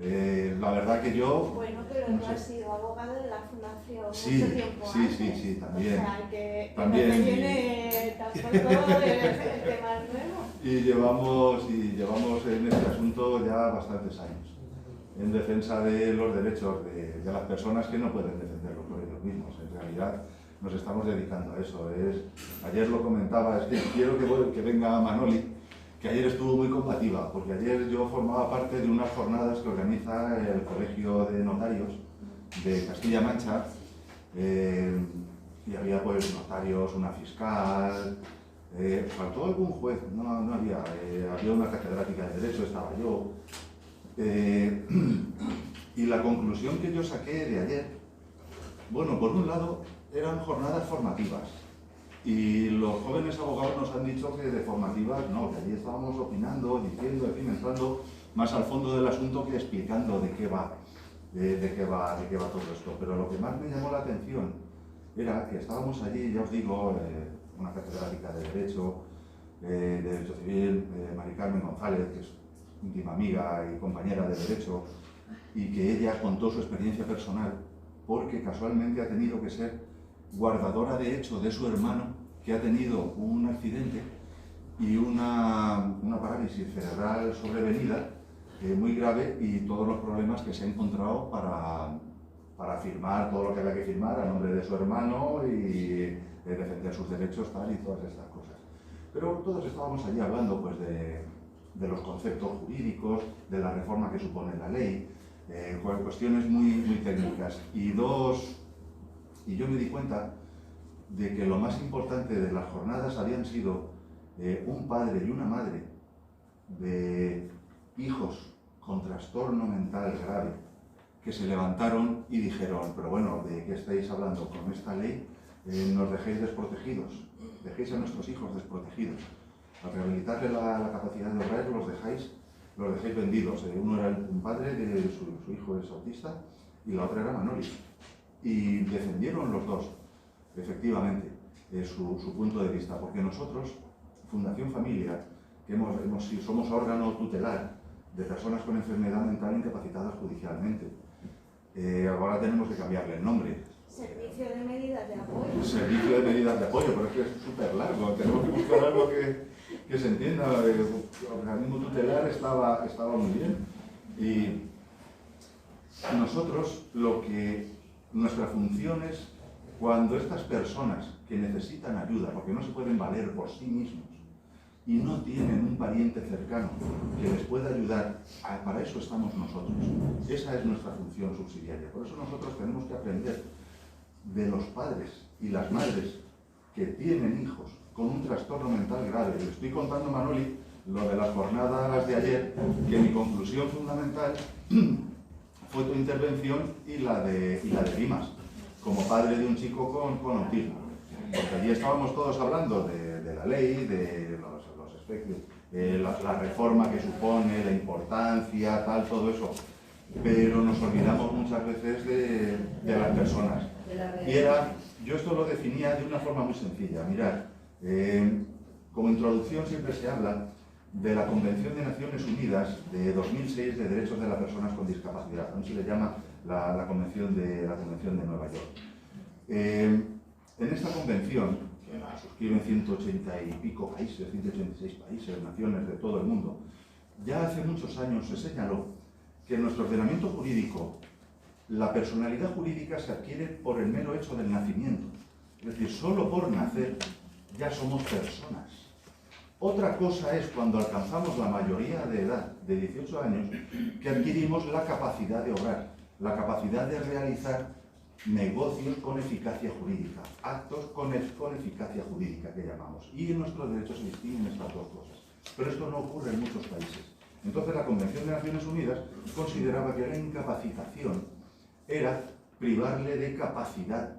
La verdad que yo... Bueno, pero no tú sé. has sido abogado de la Fundación Sí, mucho tiempo antes. sí, también. O sea, que También. no te viene tampoco el tema nuevo. Y llevamos en este asunto ya bastantes años, en defensa de los derechos de las personas que no pueden defenderlos por ellos mismos. En realidad nos estamos dedicando a eso. Ayer lo comentaba, es que quiero que venga Manoli, que ayer estuvo muy combativa, porque ayer yo formaba parte de unas jornadas que organiza el Colegio de Notarios de Castilla-La Mancha, y había pues notarios, una fiscal, faltó algún juez, no había, había una catedrática de Derecho, estaba yo, y la conclusión que yo saqué de ayer, bueno, por un lado eran jornadas formativas, y los jóvenes abogados nos han dicho que de formativas no, que allí estábamos opinando, diciendo, en fin, entrando más al fondo del asunto que explicando de qué va todo esto. Pero lo que más me llamó la atención era que estábamos allí, ya os digo, una catedrática de Derecho Civil, Mari Carmen González, que es íntima amiga y compañera de Derecho, y que ella contó su experiencia personal, porque casualmente ha tenido que ser guardadora de hecho de su hermano, que ha tenido un accidente y una parálisis cerebral sobrevenida muy grave, y todos los problemas que se ha encontrado para firmar todo lo que había que firmar a nombre de su hermano y defender sus derechos, tal, y todas estas cosas. Pero todos estábamos allí hablando pues, de los conceptos jurídicos, de la reforma que supone la ley, cuestiones muy técnicas. Y yo me di cuenta de que lo más importante de las jornadas habían sido un padre y una madre de hijos con trastorno mental grave, que se levantaron y dijeron: pero bueno, ¿de qué estáis hablando? Con esta ley nos dejéis desprotegidos, dejéis a nuestros hijos desprotegidos. Al rehabilitarle la capacidad de obrar los dejáis vendidos. Uno era un padre, su hijo es autista, y la otra era Manoli. Y defendieron los dos, efectivamente, su punto de vista, porque nosotros, Fundación Familia, que somos órgano tutelar de personas con enfermedad mental incapacitadas judicialmente, ahora tenemos que cambiarle el nombre. Servicio de medidas de apoyo. Servicio de medidas de apoyo, pero es que es súper largo, tenemos que buscar algo que se entienda. El organismo tutelar estaba muy bien. Y nosotros, nuestra función es, cuando estas personas que necesitan ayuda, porque no se pueden valer por sí mismos, y no tienen un pariente cercano que les pueda ayudar, para eso estamos nosotros. Esa es nuestra función subsidiaria. Por eso nosotros tenemos que aprender de los padres y las madres que tienen hijos con un trastorno mental grave. Le estoy contando, Manoli, lo de las jornadas de ayer, que mi conclusión fundamental fue tu intervención y la de Rimas, como padre de un chico con autismo. Porque allí estábamos todos hablando de la ley, de los aspectos, la reforma que supone, la importancia, tal, todo eso. Pero nos olvidamos muchas veces de las personas. Yo esto lo definía de una forma muy sencilla. Mirad, como introducción siempre se habla de la Convención de Naciones Unidas de 2006 de Derechos de las Personas con Discapacidad. Aún se le llama la Convención de Nueva York. En esta convención, que la suscriben 180 y pico países, 186 países, naciones de todo el mundo, ya hace muchos años se señaló que en nuestro ordenamiento jurídico la personalidad jurídica se adquiere por el mero hecho del nacimiento. Es decir, solo por nacer ya somos personas. Otra cosa es cuando alcanzamos la mayoría de edad, de 18 años, que adquirimos la capacidad de obrar, la capacidad de realizar negocios con eficacia jurídica, actos con eficacia jurídica que llamamos. Y en nuestros derechos se distinguen estas dos cosas. Pero esto no ocurre en muchos países. Entonces la Convención de Naciones Unidas consideraba que la incapacitación era privarle de capacidad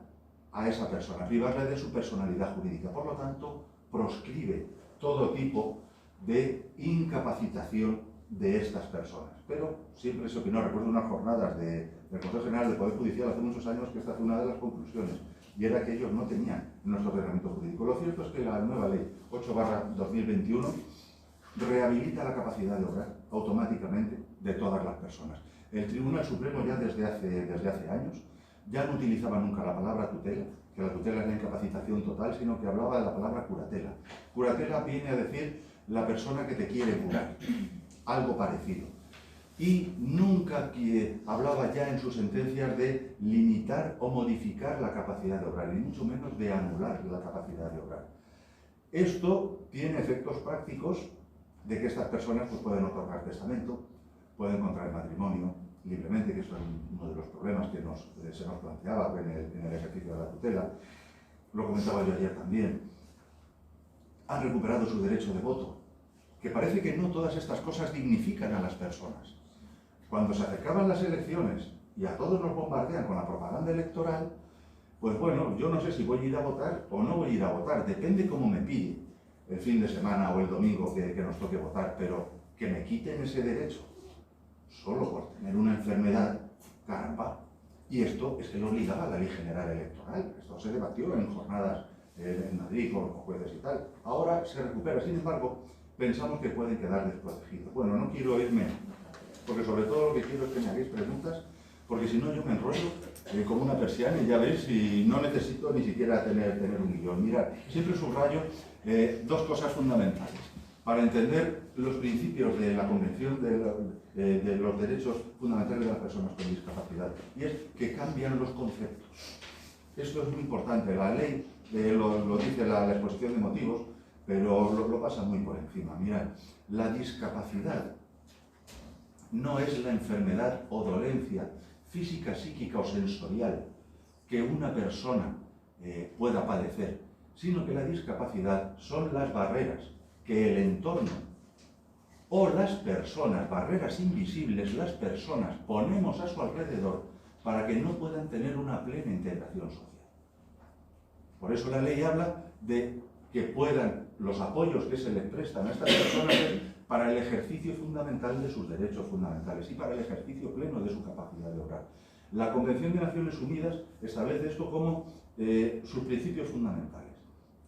a esa persona, privarle de su personalidad jurídica. Por lo tanto, proscribe todo tipo de incapacitación de estas personas. Pero siempre se opinó, recuerdo unas jornadas del Consejo General del Poder Judicial hace muchos años, que esta fue una de las conclusiones, y era que ellos no tenían nuestro ordenamiento jurídico. Lo cierto es que la nueva ley 8/2021 rehabilita la capacidad de obrar automáticamente de todas las personas. El Tribunal Supremo ya desde hace años ya no utilizaba nunca la palabra tutela, que la tutela es la incapacitación total, sino que hablaba de la palabra curatela. Curatela viene a decir la persona que te quiere curar, algo parecido. Y nunca hablaba ya en sus sentencias de limitar o modificar la capacidad de obrar, ni mucho menos de anular la capacidad de obrar. Esto tiene efectos prácticos de que estas personas pues, pueden otorgar testamento, pueden contraer matrimonio libremente, que eso es uno de los problemas que se nos planteaba en el ejercicio de la tutela. Lo comentaba yo ayer también. Han recuperado su derecho de voto, que parece que no todas estas cosas dignifican a las personas. Cuando se acercaban las elecciones y a todos nos bombardean con la propaganda electoral, pues bueno, yo no sé si voy a ir a votar o no voy a ir a votar, depende cómo me pille el fin de semana o el domingo que nos toque votar, pero que me quiten ese derecho solo por tener una enfermedad, caramba. Y esto es que lo obligaba la Ley General Electoral. Esto se debatió en jornadas en Madrid con jueces y tal. Ahora se recupera, sin embargo, pensamos que pueden quedar desprotegidos. Bueno, no quiero irme, porque sobre todo lo que quiero es que me hagáis preguntas, porque si no yo me enrollo como una persiana y ya veis, y no necesito ni siquiera tener un guión. Mirad, siempre subrayo dos cosas fundamentales para entender los principios de la Convención de los Derechos Fundamentales de las Personas con Discapacidad, y es que cambian los conceptos. Esto es muy importante. La ley lo dice la exposición de motivos, pero lo pasa muy por encima. Mirad, la discapacidad no es la enfermedad o dolencia física, psíquica o sensorial que una persona pueda padecer, sino que la discapacidad son las barreras que el entorno o las personas, barreras invisibles, las personas ponemos a su alrededor para que no puedan tener una plena integración social. Por eso la ley habla de que puedan los apoyos que se les prestan a estas personas para el ejercicio fundamental de sus derechos fundamentales y para el ejercicio pleno de su capacidad de obrar. La Convención de Naciones Unidas establece esto como sus principios fundamentales.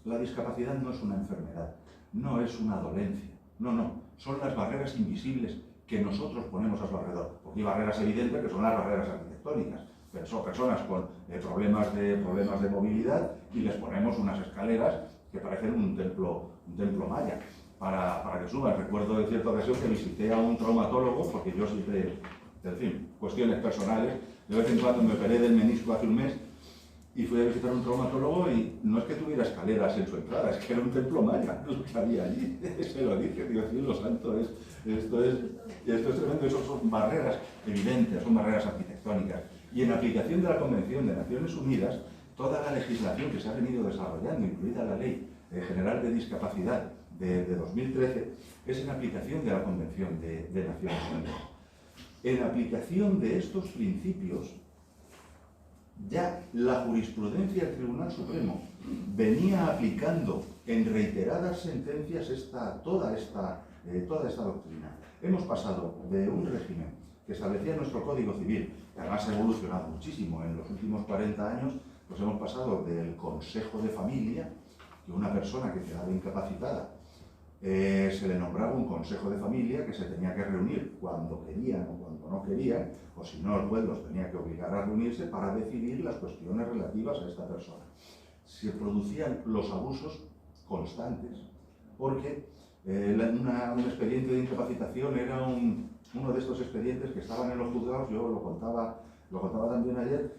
La discapacidad no es una enfermedad, no es una dolencia, no, son las barreras invisibles que nosotros ponemos a su alrededor. Porque hay barreras evidentes que son las barreras arquitectónicas, pero son personas con problemas de movilidad y les ponemos unas escaleras que parecen un templo maya para que suban. Recuerdo en cierta ocasión que visité a un traumatólogo, porque yo siempre, en fin, cuestiones personales, de vez en cuando me operé del menisco hace un mes y fui a visitar a un traumatólogo y no es que tuviera escaleras en su entrada, es que era un templo maya lo que había allí. Se lo dije, digo, cielo santo, esto es tremendo. Eso son barreras evidentes, son barreras arquitectónicas. Y en aplicación de la Convención de Naciones Unidas, toda la legislación que se ha venido desarrollando, incluida la Ley General de Discapacidad de 2013, es en aplicación de la Convención de Naciones Unidas. En aplicación de estos principios, ya la jurisprudencia del Tribunal Supremo venía aplicando en reiteradas sentencias toda esta doctrina. Hemos pasado de un régimen que establecía nuestro Código Civil, que además ha evolucionado muchísimo en los últimos 40 años, pues hemos pasado del Consejo de Familia, que una persona que quedaba incapacitada se le nombraba un Consejo de Familia que se tenía que reunir cuando querían o cuando no querían, o si no el juez los tenía que obligar a reunirse para decidir las cuestiones relativas a esta persona. Se producían los abusos constantes, porque un expediente de incapacitación era uno de estos expedientes que estaban en los juzgados. Yo lo contaba también ayer,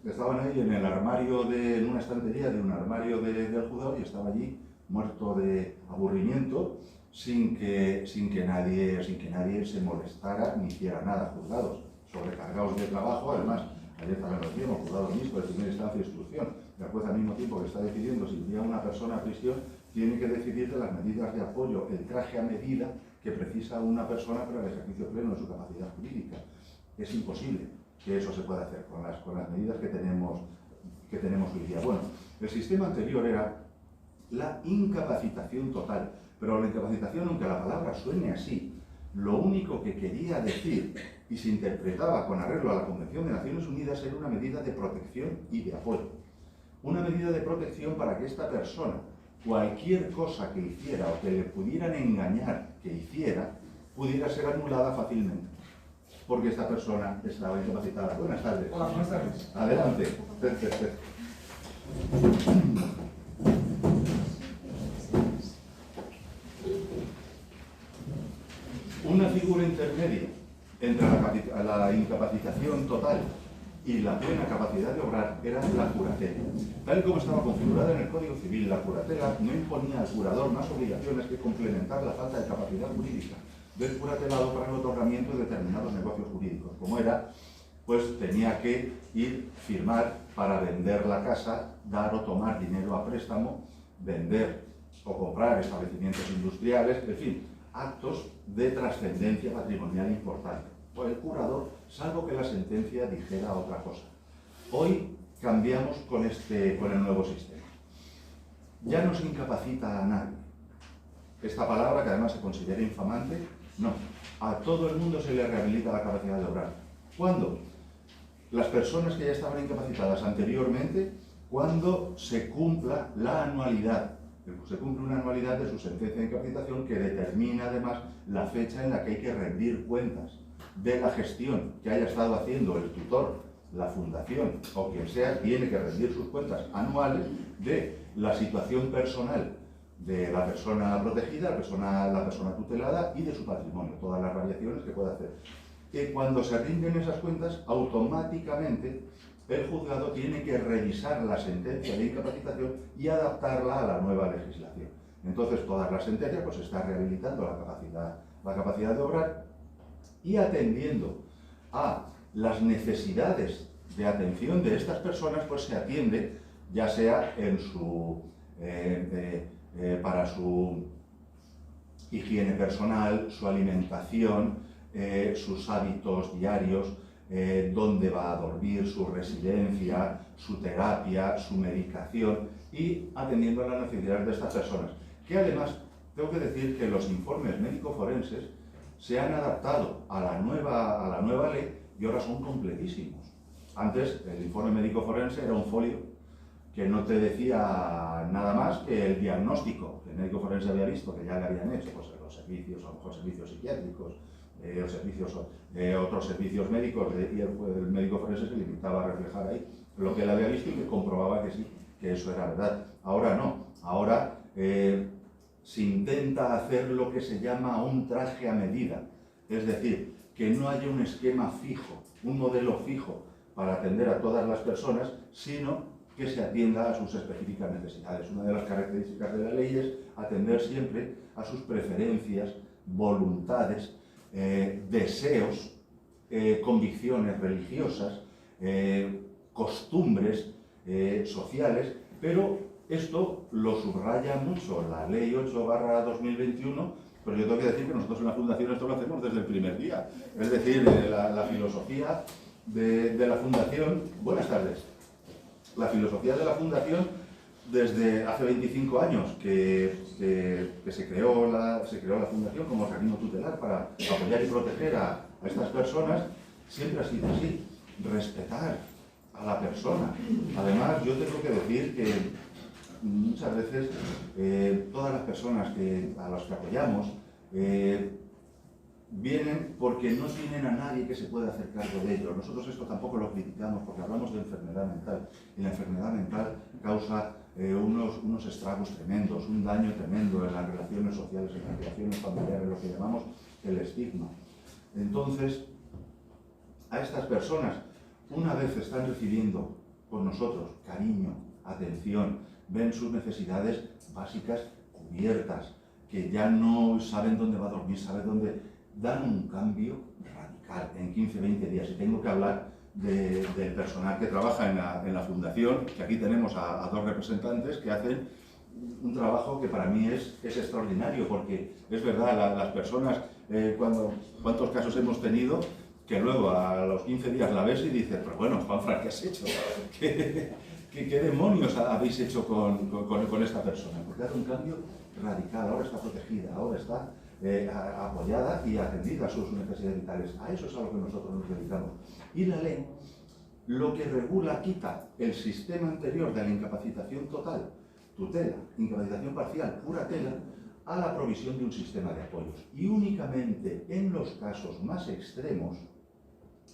estaban ahí en el armario, en una estantería de un armario del juzgado, y estaba allí muerto de aburrimiento, sin que nadie se molestara ni hiciera nada. Juzgados sobrecargados de trabajo, además, ayer también lo decíamos, juzgados mixtos de primera instancia e instrucción. El juez, al mismo tiempo que está decidiendo si envía a una persona a prisión, tiene que decidir de las medidas de apoyo, el traje a medida que precisa una persona para el ejercicio pleno de su capacidad jurídica. Es imposible que eso se pueda hacer con las medidas que tenemos hoy día. Bueno, el sistema anterior era la incapacitación total, pero la incapacitación, aunque la palabra suene así, lo único que quería decir y se interpretaba con arreglo a la Convención de Naciones Unidas era una medida de protección y de apoyo. Una medida de protección para que esta persona, cualquier cosa que hiciera o que le pudieran engañar que hiciera, pudiera ser anulada fácilmente. porque esta persona estaba incapacitada. Buenas tardes. Hola, buenas tardes. Adelante. Una figura intermedia entre la incapacitación total y la plena capacidad de obrar era la curatela. Tal y como estaba configurada en el Código Civil, la curatela no imponía al curador más obligaciones que complementar la falta de capacidad jurídica del curatelado para el otorgamiento de determinados negocios jurídicos, como era, pues tenía que ir, firmar para vender la casa, dar o tomar dinero a préstamo, vender o comprar establecimientos industriales, en fin, actos de trascendencia patrimonial importante por el curador, salvo que la sentencia dijera otra cosa. Hoy cambiamos con el nuevo sistema. Ya no se incapacita a nadie. Esta palabra, que además se considera infamante, no. A todo el mundo se le rehabilita la capacidad de obrar. ¿Cuándo? Las personas que ya estaban incapacitadas anteriormente, cuando se cumpla la anualidad. Se cumple una anualidad de su sentencia de incapacitación que determina además la fecha en la que hay que rendir cuentas de la gestión que haya estado haciendo el tutor, la fundación o quien sea, tiene que rendir sus cuentas anuales de la situación personal de la persona protegida, la persona tutelada y de su patrimonio, todas las variaciones que pueda hacer. Que cuando se rinden esas cuentas, automáticamente el juzgado tiene que revisar la sentencia de incapacitación y adaptarla a la nueva legislación. Entonces, todas las sentencias pues está rehabilitando la capacidad de obrar y atendiendo a las necesidades de atención de estas personas, pues se atiende, ya sea en para su higiene personal, su alimentación, sus hábitos diarios, dónde va a dormir, su residencia, su terapia, su medicación y atendiendo a las necesidades de estas personas. Que además, tengo que decir que los informes médico-forenses se han adaptado a la nueva ley y ahora son completísimos. Antes, el informe médico-forense era un folio que no te decía nada más que el diagnóstico que el médico forense había visto, que ya le habían hecho, pues los servicios, a lo mejor servicios psiquiátricos, otros servicios médicos, y el médico forense se limitaba a reflejar ahí lo que él había visto y que comprobaba que sí, que eso era verdad. Ahora no, ahora se intenta hacer lo que se llama un traje a medida, es decir, que no haya un esquema fijo, un modelo fijo para atender a todas las personas, sino que se atienda a sus específicas necesidades. Una de las características de la ley es atender siempre a sus preferencias, voluntades, deseos, convicciones religiosas, costumbres sociales, pero esto lo subraya mucho la Ley 8/2021, pero yo tengo que decir que nosotros en la Fundación esto lo hacemos desde el primer día. Es decir, la filosofía de la Fundación... Buenas tardes. La filosofía de la Fundación, desde hace 25 años que se creó la Fundación como organismo tutelar para apoyar y proteger a estas personas, siempre ha sido así, respetar a la persona. Además, yo tengo que decir que muchas veces todas las personas a las que apoyamos vienen porque no tienen a nadie que se pueda hacer cargo de ellos. Nosotros esto tampoco lo criticamos porque hablamos de enfermedad mental y la enfermedad mental causa unos estragos tremendos, un daño tremendo en las relaciones sociales, en las relaciones familiares, lo que llamamos el estigma. Entonces, a estas personas, una vez están recibiendo con nosotros cariño, atención, ven sus necesidades básicas cubiertas, que ya no saben dónde va a dormir, saben dónde... dan un cambio radical en 15-20 días. Y tengo que hablar del personal que trabaja en la Fundación, que aquí tenemos a dos representantes que hacen un trabajo que para mí es extraordinario, porque es verdad, las personas, ¿cuántos casos hemos tenido? Que luego a los 15 días la ves y dices, pero bueno, Juanfran, ¿qué has hecho? ¿Qué demonios habéis hecho con esta persona? Porque hace un cambio radical, ahora está protegida, ahora está apoyada y atendida a sus necesidades vitales. A eso es a lo que nosotros nos dedicamos. Y la ley, lo que regula, quita el sistema anterior de la incapacitación total, tutela, incapacitación parcial, curatela, a la provisión de un sistema de apoyos. Y únicamente en los casos más extremos,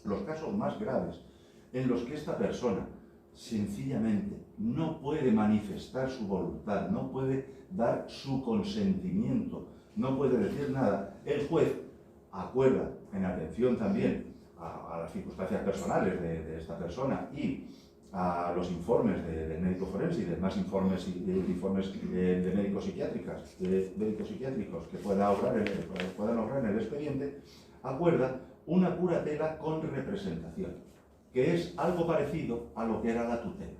los casos más graves, en los que esta persona sencillamente no puede manifestar su voluntad, no puede dar su consentimiento, no puede decir nada, el juez acuerda, en atención también a las circunstancias personales de esta persona y a los informes del médico forense y demás informes de médicos psiquiátricos que puedan obrar en el expediente, acuerda una curatela con representación, que es algo parecido a lo que era la tutela.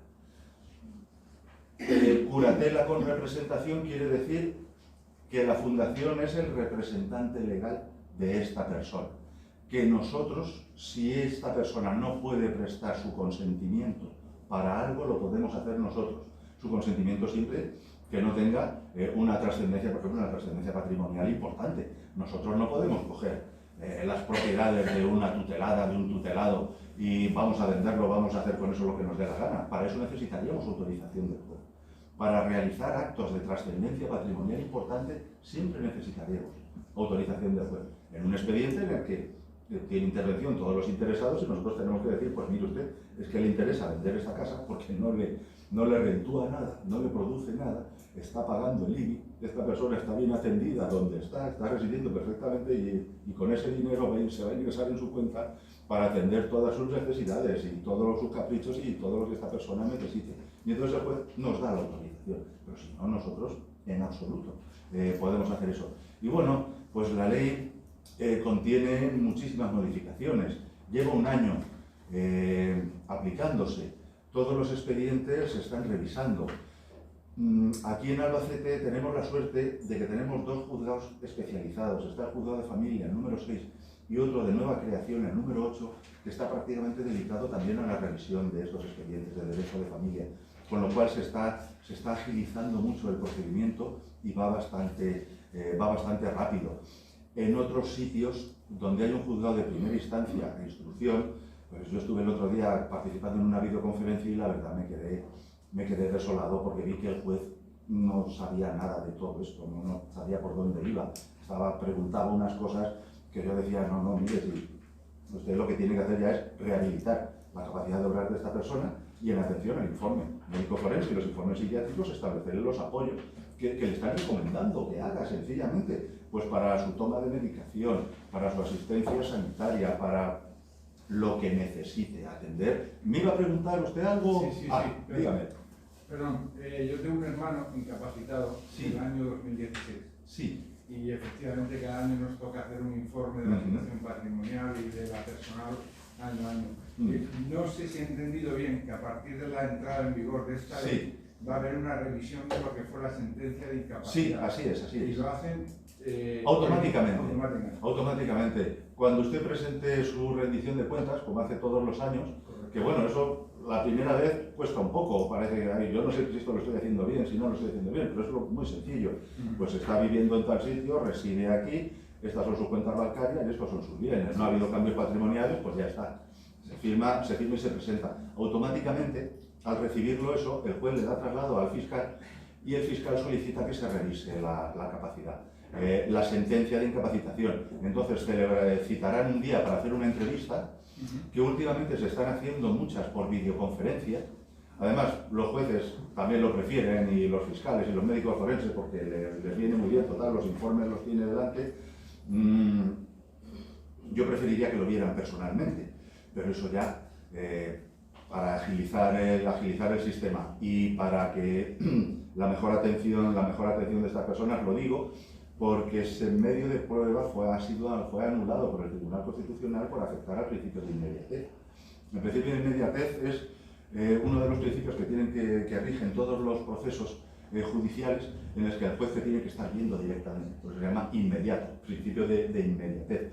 Curatela con representación quiere decir que la fundación es el representante legal de esta persona, que nosotros, si esta persona no puede prestar su consentimiento para algo, lo podemos hacer nosotros. Su consentimiento siempre que no tenga una trascendencia, por ejemplo, una trascendencia patrimonial importante. Nosotros no podemos coger las propiedades de una tutelada, de un tutelado, y vamos a venderlo, vamos a hacer con eso lo que nos dé la gana. Para eso necesitaríamos autorización del juez. Para realizar actos de trascendencia patrimonial importante, siempre necesitaríamos autorización del juez. En un expediente en el que tiene intervención todos los interesados y nosotros tenemos que decir, pues mire usted, es que le interesa vender esta casa porque no le rentúa nada, no le produce nada, está pagando el IBI, esta persona está bien atendida donde está residiendo perfectamente y con ese dinero se va a ingresar en su cuenta para atender todas sus necesidades y todos sus caprichos y todo lo que esta persona necesite. Y entonces el juez nos da la autorización, pero si no, nosotros en absoluto podemos hacer eso. Y bueno, pues la ley contiene muchísimas modificaciones, lleva un año aplicándose, todos los expedientes se están revisando. Aquí en Albacete tenemos la suerte de que tenemos dos juzgados especializados, está el juzgado de familia, el número 6, y otro de nueva creación, el número 8, que está prácticamente dedicado también a la revisión de estos expedientes de derecho de familia, con lo cual se está agilizando mucho el procedimiento y va bastante rápido. En otros sitios donde hay un juzgado de primera instancia de instrucción, pues yo estuve el otro día participando en una videoconferencia y la verdad me quedé desolado porque vi que el juez no sabía nada de todo esto, no sabía por dónde iba, preguntaba unas cosas que yo decía, no, mire, si usted lo que tiene que hacer ya es rehabilitar la capacidad de obrar de esta persona y en atención al informe médico forense y los informes psiquiátricos establecer los apoyos que le están recomendando que haga sencillamente, pues para su toma de medicación, para su asistencia sanitaria, para lo que necesite atender. ¿Me iba a preguntar usted algo? Sí, dígame. Perdón, yo tengo un hermano incapacitado en el año 2016. Sí. Y efectivamente cada año nos toca hacer un informe de la situación patrimonial y de la personal año a año. No sé si he entendido bien que a partir de la entrada en vigor de esta ley va a haber una revisión de lo que fue la sentencia de incapacidad. Sí, así es. Y lo hacen automáticamente. Cuando usted presente su rendición de cuentas, como hace todos los años, que bueno, eso la primera vez cuesta un poco, parece que yo no sé si esto lo estoy haciendo bien, si no lo estoy haciendo bien, pero es muy sencillo. Pues está viviendo en tal sitio, reside aquí, estas son sus cuentas bancarias y estos son sus bienes. No ha habido cambios patrimoniales, pues ya está. Se firma y se presenta. Automáticamente, al recibirlo eso, el juez le da traslado al fiscal y el fiscal solicita que se revise la capacidad. La sentencia de incapacitación. Entonces citarán un día para hacer una entrevista, que últimamente se están haciendo muchas por videoconferencia. Además, los jueces también lo prefieren y los fiscales y los médicos forenses porque les viene muy bien, total, los informes los tiene delante. Yo preferiría que lo vieran personalmente, pero eso ya para agilizar el sistema y para que la mejor atención de estas personas, lo digo, porque ese medio de prueba fue anulado por el Tribunal Constitucional por afectar al principio de inmediatez. El principio de inmediatez es uno de los principios que rigen todos los procesos judiciales en los que el juez se tiene que estar viendo directamente, pues se llama inmediato, principio de inmediatez.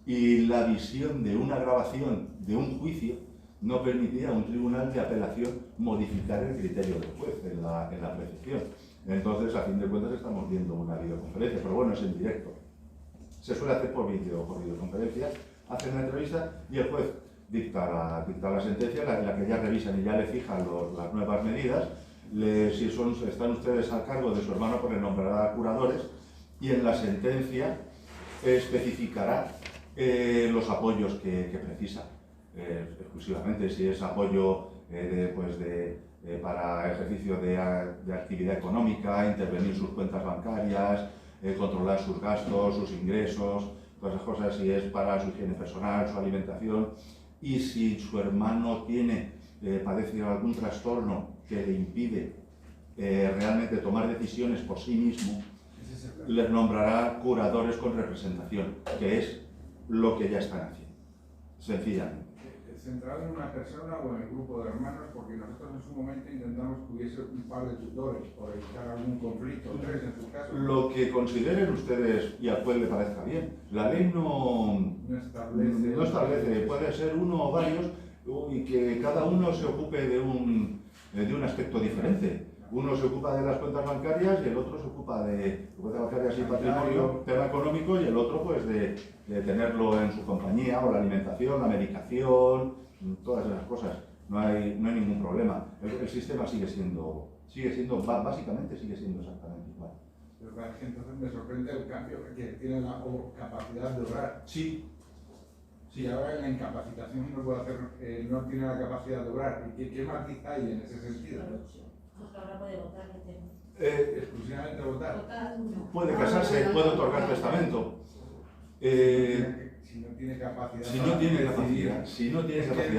Y la visión de una grabación de un juicio no permitía a un tribunal de apelación modificar el criterio del juez en la apreciación. Entonces, a fin de cuentas, estamos viendo una videoconferencia, pero bueno, es en directo. Se suele hacer por videoconferencia, hacen una entrevista y el juez dicta la sentencia, la que ya revisan y ya le fijan las nuevas medidas. Si están ustedes a cargo de su hermano, pues le nombrará curadores y en la sentencia especificará los apoyos que precisa. exclusivamente, si es apoyo para ejercicio de actividad económica, intervenir sus cuentas bancarias, controlar sus gastos, sus ingresos, todas esas cosas, si es para su higiene personal, su alimentación, y si su hermano padece algún trastorno que le impide realmente tomar decisiones por sí mismo, les nombrará curadores con representación, que es lo que ya están haciendo, sencillamente. Centrado en una persona o en el grupo de hermanos, porque nosotros en su momento intentamos que hubiese un par de tutores por evitar algún conflicto, tres en su caso. Lo que consideren ustedes y al cual le parezca bien. La ley no establece, puede ser uno o varios y que cada uno se ocupe de un aspecto diferente. Uno se ocupa de las cuentas bancarias y el otro se ocupa de cuentas bancarias y patrimonio, tema económico, y el otro pues de tenerlo en su compañía, o la alimentación, la medicación, todas esas cosas. No hay ningún problema. El sistema básicamente sigue siendo exactamente igual. Pero entonces me sorprende el cambio que tiene la capacidad de obrar. Sí. Si ahora en la incapacitación no tiene la capacidad de obrar, ¿qué matiz hay en ese sentido? Ahora puede votar, exclusivamente votar. Puede casarse, puede otorgar testamento. Si no tiene capacidad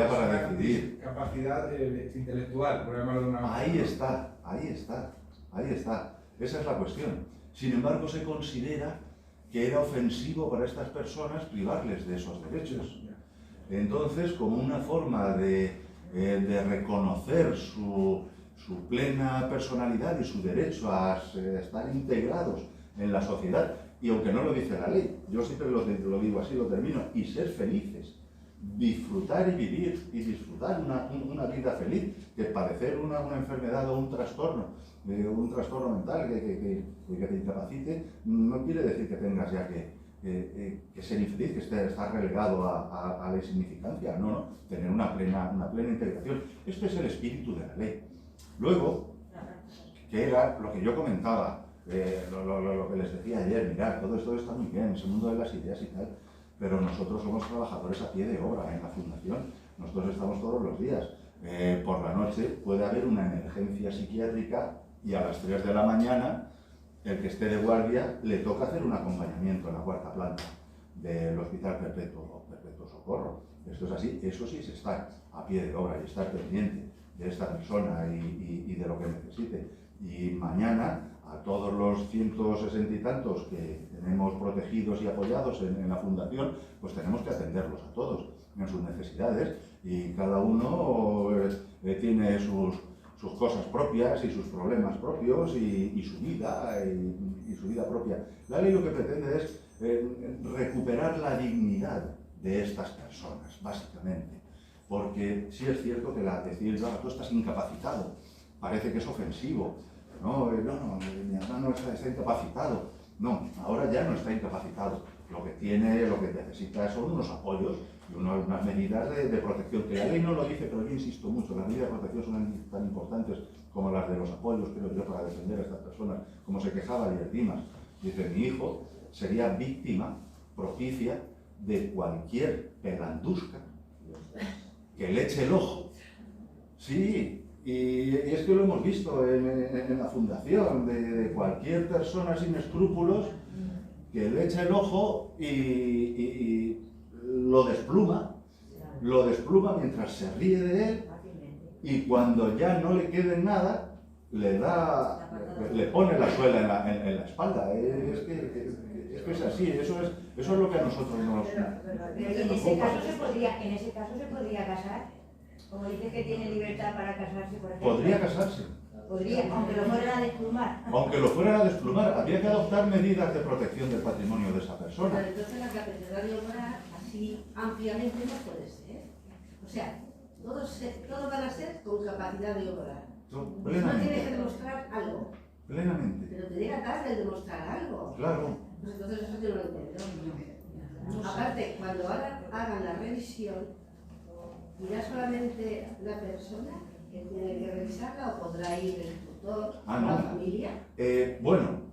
para decidir. Capacidad intelectual, por llamarlo de una manera. Ahí está. Esa es la cuestión. Sin embargo, se considera que era ofensivo para estas personas privarles de esos derechos. Entonces, como una forma de reconocer su plena personalidad y su derecho a estar integrados en la sociedad, y aunque no lo dice la ley, yo siempre lo digo así, lo termino, y ser felices, disfrutar y vivir, y disfrutar una vida feliz, que padecer una enfermedad o un trastorno mental que te incapacite, no quiere decir que tengas ya que ser infeliz, que estar relegado a la insignificancia, no, tener una plena integración. Este es el espíritu de la ley. Luego, que era lo que yo comentaba, lo que les decía ayer, mirad, todo esto está muy bien, ese mundo de las ideas y tal, pero nosotros somos trabajadores a pie de obra en la fundación, nosotros estamos todos los días. Por la noche puede haber una emergencia psiquiátrica y a las 3 de la mañana el que esté de guardia le toca hacer un acompañamiento en la 4ª planta del Hospital Perpetuo Socorro. Esto es así, eso sí es estar a pie de obra y estar pendiente de esta persona y de lo que necesite. Y mañana, a todos los 160 y tantos que tenemos protegidos y apoyados en la fundación, pues tenemos que atenderlos a todos en sus necesidades, y cada uno tiene sus cosas propias y sus problemas propios y su vida propia. La ley lo que pretende es recuperar la dignidad de estas personas, básicamente. Porque sí es cierto que decir, tú estás incapacitado, parece que es ofensivo. No, mi hermano está incapacitado. No, ahora ya no está incapacitado. Lo que necesita son unos apoyos y unas medidas de protección, que la ley no lo dice, pero yo insisto mucho, las medidas de protección son tan importantes como las de los apoyos, creo yo, para defender a estas personas. Como se quejaba ayer Dimas, dice, mi hijo sería víctima propicia de cualquier pelandusca que le eche el ojo. Sí, y es que lo hemos visto en la fundación, de cualquier persona sin escrúpulos que le echa el ojo y lo despluma mientras se ríe de él, y cuando ya no le quede nada, le pone la suela en la espalda. Es que es así, eso es lo que a nosotros nos en ese caso se podría casar, como dice que tiene libertad para casarse, por ejemplo. Podría casarse. Podría, aunque lo fueran a desplumar. Aunque lo fueran a desplumar, habría que adoptar medidas de protección del patrimonio de esa persona. Pero entonces la capacidad de obrar así ampliamente no puede ser. O sea, todos van a ser con capacidad de obrar. No tiene que demostrar algo. Plenamente. Pero te llega tarde el demostrar algo. Claro. Pues entonces eso yo no lo entiendo. Aparte, cuando hagan la revisión, ¿irá solamente la persona que tiene que revisarla o podrá ir el tutor o la familia? Bueno.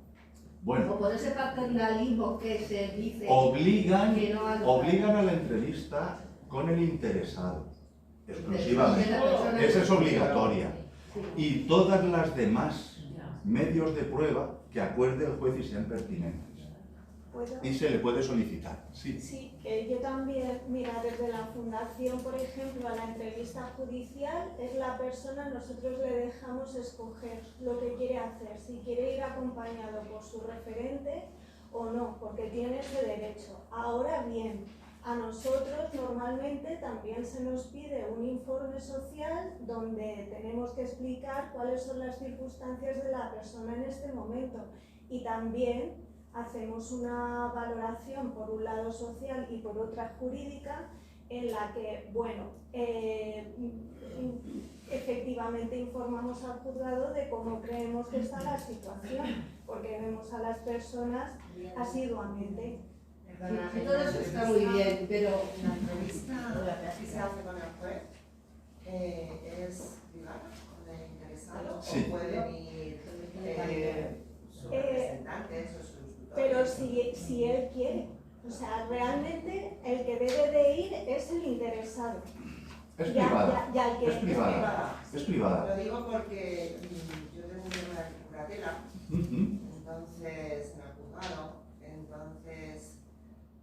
O por ese paternalismo que se dice obligan que no a la entrevista con el interesado, exclusivamente. Esa es obligatoria. Y todas las demás medios de prueba que acuerde el juez y sean pertinentes. ¿Puedo? Y se le puede solicitar. Sí. Sí, que yo también, mira, desde la fundación, por ejemplo, a la entrevista judicial, es la persona, nosotros le dejamos escoger lo que quiere hacer, si quiere ir acompañado por su referente o no, porque tiene ese derecho. Ahora bien, a nosotros normalmente también se nos pide un informe social donde tenemos que explicar cuáles son las circunstancias de la persona en este momento y también hacemos una valoración por un lado social y por otra jurídica en la que, bueno, efectivamente informamos al juzgado de cómo creemos que está la situación, porque vemos a las personas asiduamente. Todo eso está muy bien, pero La entrevista que se hace con el juez es privada, con el interesado, Sí. o pueden ir sus representantes o sus tutores. Pero si él quiere, o sea, realmente el que debe de ir es el interesado. Es Ya- privada. ya el que- Es privada. Es privada. Lo digo porque yo tengo una curatela, Ujú. entonces me ha juzgado, entonces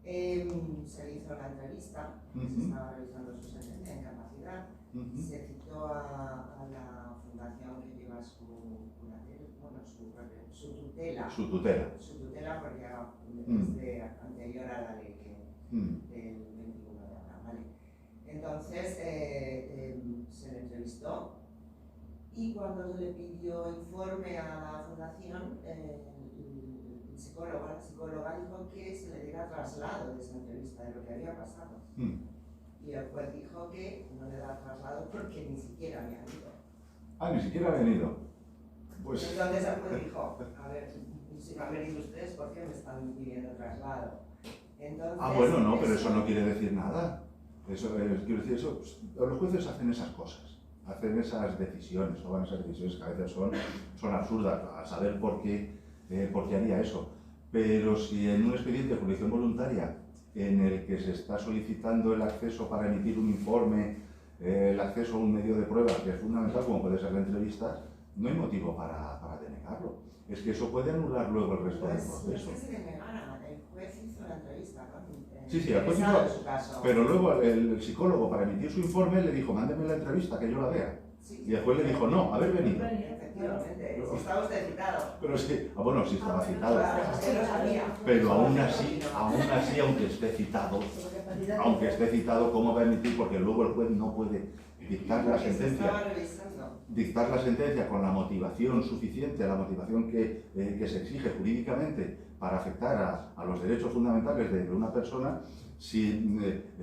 se le hizo la entrevista, se Ujú. estaba revisando su sentencia en capacidad, Ujú. se citó a la fundación que lleva su curatela, bueno, su tutela. Su tutela. Su tutela porque ya Mm. es anterior a la ley Mm. del 21 de ahora, ¿vale? Entonces se le entrevistó y cuando se le pidió informe a la fundación, la psicóloga dijo que se le diera traslado de esa entrevista, de lo que había pasado. Mm. Y el juez dijo que no le da traslado porque ni siquiera había ido. Ah, ni siquiera ha venido. Pues Entonces el juez dijo, a ver, si no han venido ustedes, ¿por qué me están pidiendo traslado? Entonces, bueno, no, pero eso no quiere decir nada. Eso, quiero decir, eso, pues, los jueces hacen esas cosas, hacen esas decisiones, toman esas decisiones que a veces son absurdas, a saber por qué haría eso. Pero si en un expediente de jurisdicción voluntaria en el que se está solicitando el acceso para emitir un informe, el acceso a un medio de prueba que es fundamental, como puede ser la entrevista, no hay motivo para denegarlo. Es que eso puede anular luego el resto del pues, proceso. es que se le negara, el juez hizo la entrevista con Sí, el juez interesado hizo, en su caso. pero luego el psicólogo para emitir su informe le dijo, mándeme la entrevista, que yo la vea. Sí, Y el juez le dijo, no, haber venido. efectivamente, si estaba usted citado. Pero sí, bueno, sí estaba citado. Claro, es que no sabía. Pero aún así, aunque esté citado, ¿cómo va a emitir? Porque luego el juez no puede dictar la Porque se sentencia. estaba revisando. Dictar la sentencia con la motivación suficiente, la motivación que se exige jurídicamente para afectar a los derechos fundamentales de una persona,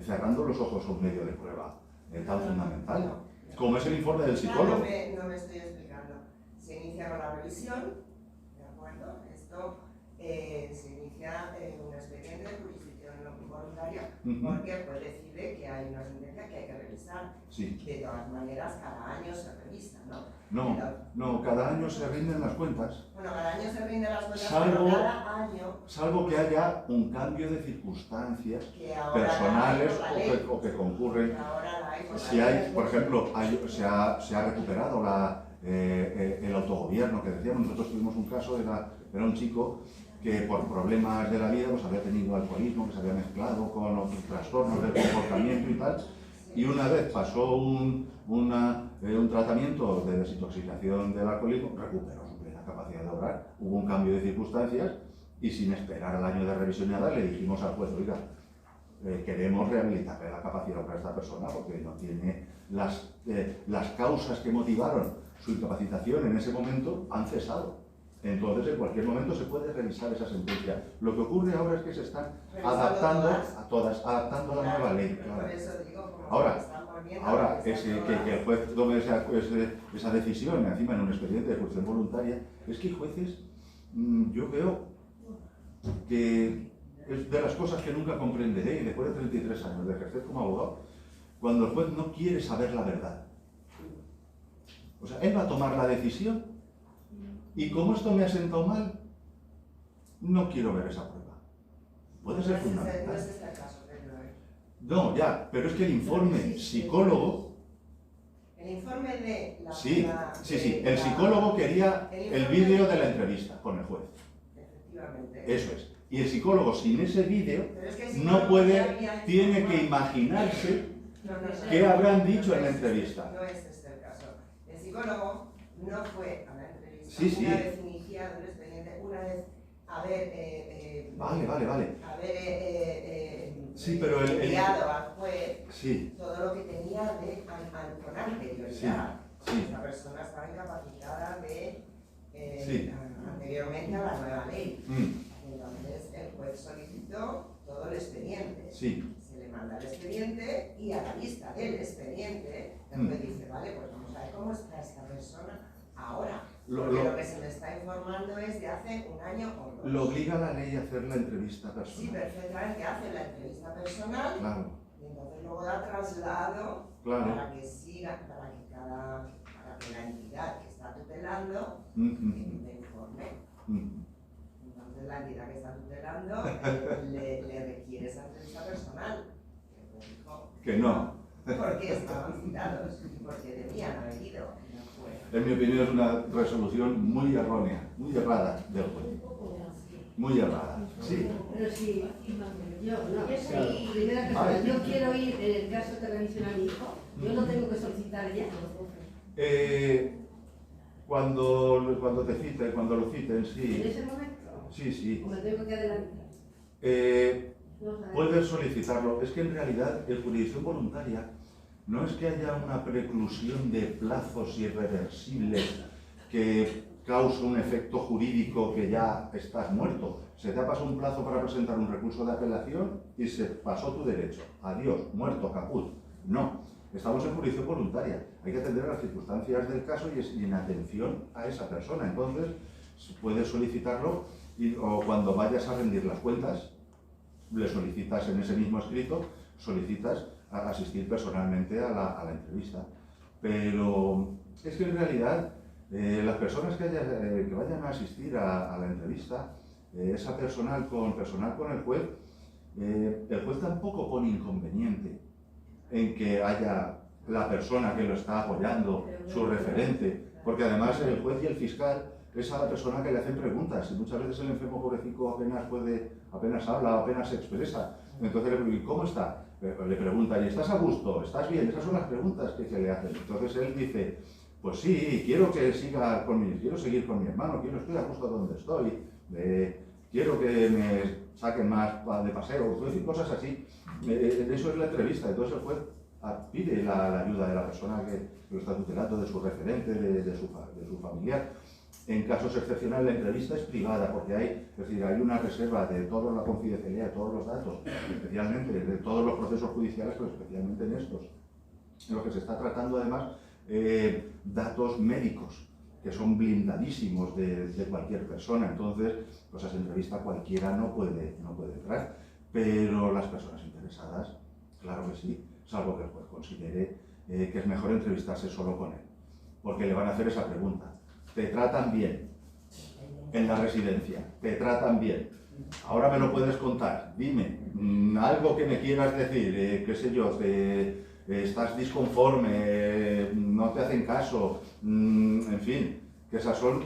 cerrando los ojos a un medio de prueba tan fundamental, como es el informe del psicólogo. No me estoy explicando. Se inicia con la revisión, ¿de acuerdo? Esto se inicia un expediente de jurisdicción voluntaria porque el juez decide que hay una sentencia que hay que revisar. Sí. De todas maneras, cada año se revisa, ¿no? No, cada año se rinden las cuentas, Bueno, cada año se rinden las cuentas, Salvo- pero cada año salvo que haya un cambio de circunstancias que ahora personales la hay por la ley, o que concurren. que ahora la hay por la Si ley. hay, por ejemplo, se ha recuperado el autogobierno que decíamos, nosotros tuvimos un caso, era un chico que por problemas de la vida pues había tenido alcoholismo, que se había mezclado con otros trastornos del comportamiento y tal, y una vez pasó un tratamiento de desintoxicación del alcoholismo, recuperó su plena capacidad de obrar, hubo un cambio de circunstancias y sin esperar al año de revisión ni nada le dijimos al juez, oiga, queremos rehabilitarle la capacidad de obrar a esta persona porque no tiene las causas que motivaron su incapacitación en ese momento han cesado. Entonces, en cualquier momento se puede revisar esa sentencia. Lo que ocurre ahora es que se están adaptando a todas, adaptando a la nueva ley. Claro, Claro. por eso digo, como Ahora- se están poniendo, Ahora, que se aprueba. que el juez tome esa decisión encima en un expediente de jurisdicción voluntaria, es que hay jueces, yo veo que es de las cosas que nunca comprenderé, y después de 33 años de ejercer como abogado, cuando el juez no quiere saber la verdad. O sea, él va a tomar la decisión y como esto me ha sentado mal, no quiero ver esa prueba. Puede ser No es fundamental. este el caso, pero No, ya, pero es que el informe psicólogo... El informe de la... Sí, el psicólogo quería el vídeo de la entrevista con el juez. Efectivamente. Eso es. Y el psicólogo sin ese vídeo Pero es que el no psicólogo puede, ya había tiene informado. que imaginarse No, qué habrán dicho no en la es entrevista. No es este el caso. El psicólogo no fue a la entrevista Sí. una vez iniciado el expediente, una vez Vale. Sí, pero enviado al juez Sí, todo lo que tenía con anterioridad. sí. La persona estaba incapacitada Sí. anteriormente a la nueva ley. mm, Entonces el juez solicitó todo el expediente. sí, Se le manda el expediente y a la vista del expediente el juez dice, vale, pues vamos a ver cómo está esta persona ahora. Porque lo que se me está informando es de hace un año o dos. lo obliga la ley a hacer la entrevista Sí, personal. perfectamente hace la entrevista personal Claro, y entonces luego da traslado claro. para que siga, para que la entidad que está tutelando Mm, emita informe. mm. Entonces la entidad que está tutelando le requiere esa entrevista personal. El juez dijo Que no. porque estaban citados y porque debían haber ido. No fue. En mi opinión es una resolución muy errónea, muy errada del juez. Muy errada, sí. Pero si yo, no, Yo sí. primera persona, yo quiero ir en el caso que revisen a mi hijo, yo lo tengo que solicitar ya. Cuando te citen, cuando lo citen, En sí. ese momento, Sí. o me tengo que adelantar. No sabes. Puedes solicitarlo. Es que en realidad en jurisdicción voluntaria no es que haya una preclusión de plazos irreversibles que causa un efecto jurídico que ya estás muerto. Se te ha pasado un plazo para presentar un recurso de apelación y se pasó tu derecho. Adiós, muerto, caput. No, estamos en jurisdicción voluntaria. Hay que atender a las circunstancias del caso y en atención a esa persona. Entonces, puedes solicitarlo o cuando vayas a rendir las cuentas, le solicitas en ese mismo escrito, solicitas asistir personalmente a la entrevista. Pero es que en realidad las personas que vayan a asistir a la entrevista, esa personal con el juez tampoco pone inconveniente en que haya la persona que lo está apoyando, su referente, porque además el juez y el fiscal es a la persona que le hacen preguntas y muchas veces el enfermo pobrecito apenas habla, apenas se expresa. Entonces, ¿cómo está? Le pregunta, ¿y estás a gusto? ¿Estás bien? Esas son las preguntas que se le hacen. Entonces él dice, pues sí, quiero seguir con mi hermano, estoy a gusto donde estoy, quiero que me saquen más de paseo, cosas así. Eso es la entrevista. Entonces el juez pide la ayuda de la persona que lo está tutelando, de su referente, de su familiar. En casos excepcionales la entrevista es privada porque hay una reserva de toda la confidencialidad, de todos los datos, especialmente de todos los procesos judiciales, pero especialmente en estos. En lo que se está tratando además datos médicos que son blindadísimos de cualquier persona. Entonces, pues a esa entrevista cualquiera no puede entrar, pero las personas interesadas, claro que sí, salvo que el juez considere que es mejor entrevistarse solo con él, porque le van a hacer esa pregunta. ¿Te tratan bien en la residencia? ¿Te tratan bien? Ahora me lo puedes contar. Dime, algo que me quieras decir, qué sé yo, estás disconforme, no te hacen caso, en fin, que esas son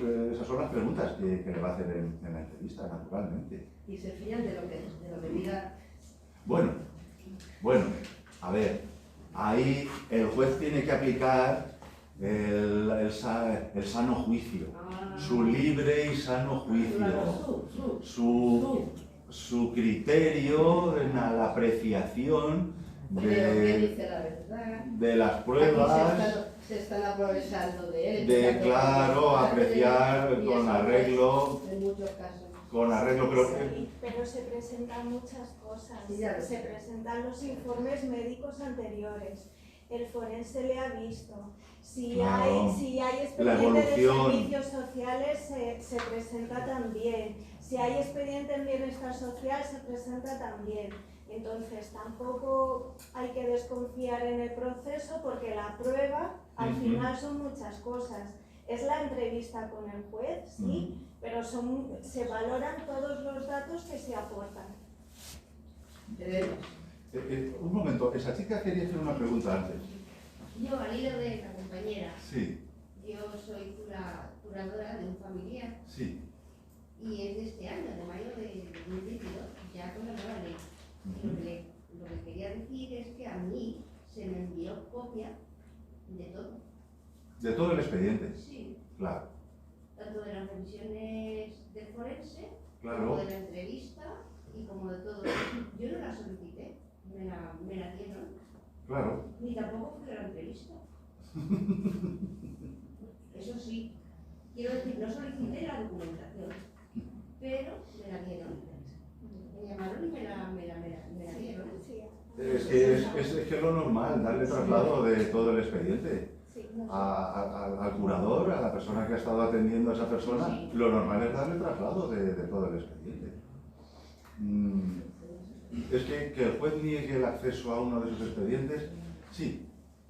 las preguntas que le va a hacer en la entrevista, naturalmente. Y se fían de lo que diga. Bueno, a ver, ahí el juez tiene que aplicar el sano juicio, su libre y sano juicio, su criterio en la apreciación de las pruebas, se están aprovechando de él. Apreciar con arreglo, En muchos casos. Sí, pero se presentan muchas cosas. Sí, ya lo Se sé. presentan los informes médicos anteriores. El forense le ha visto. Si Claro. hay La expediente de evolución. servicios sociales, se presenta también. Si hay expediente en bienestar social, se presenta también. Entonces, tampoco hay que desconfiar en el proceso porque la prueba, al final, son muchas cosas. Es la entrevista con el juez, sí, pero se valoran todos los datos que se aportan. Un momento, esa chica quería hacer una pregunta antes. Yo, al hilo de la compañera, Sí, yo soy curadora de un familiar sí. y es de este año, de mayo de 2022, ya con la nueva ley. Y lo que quería decir es que a mí se me envió copia de todo. De todo el expediente. Sí, Claro, tanto de las revisiones del forense, claro. como de la entrevista y como de todo. Yo no la solicité, me la dieron, Claro. ni tampoco fui a la entrevista. Eso sí, quiero decir, no solicité la documentación, pero me la dieron. Me llamaron y me la dieron. Sí. Es que es lo normal, darle traslado de todo el expediente Sí. al curador, a la persona que ha estado atendiendo a esa persona. Sí. Lo normal es darle traslado de todo el expediente. Es que el juez niegue el acceso a uno de esos expedientes. Sí.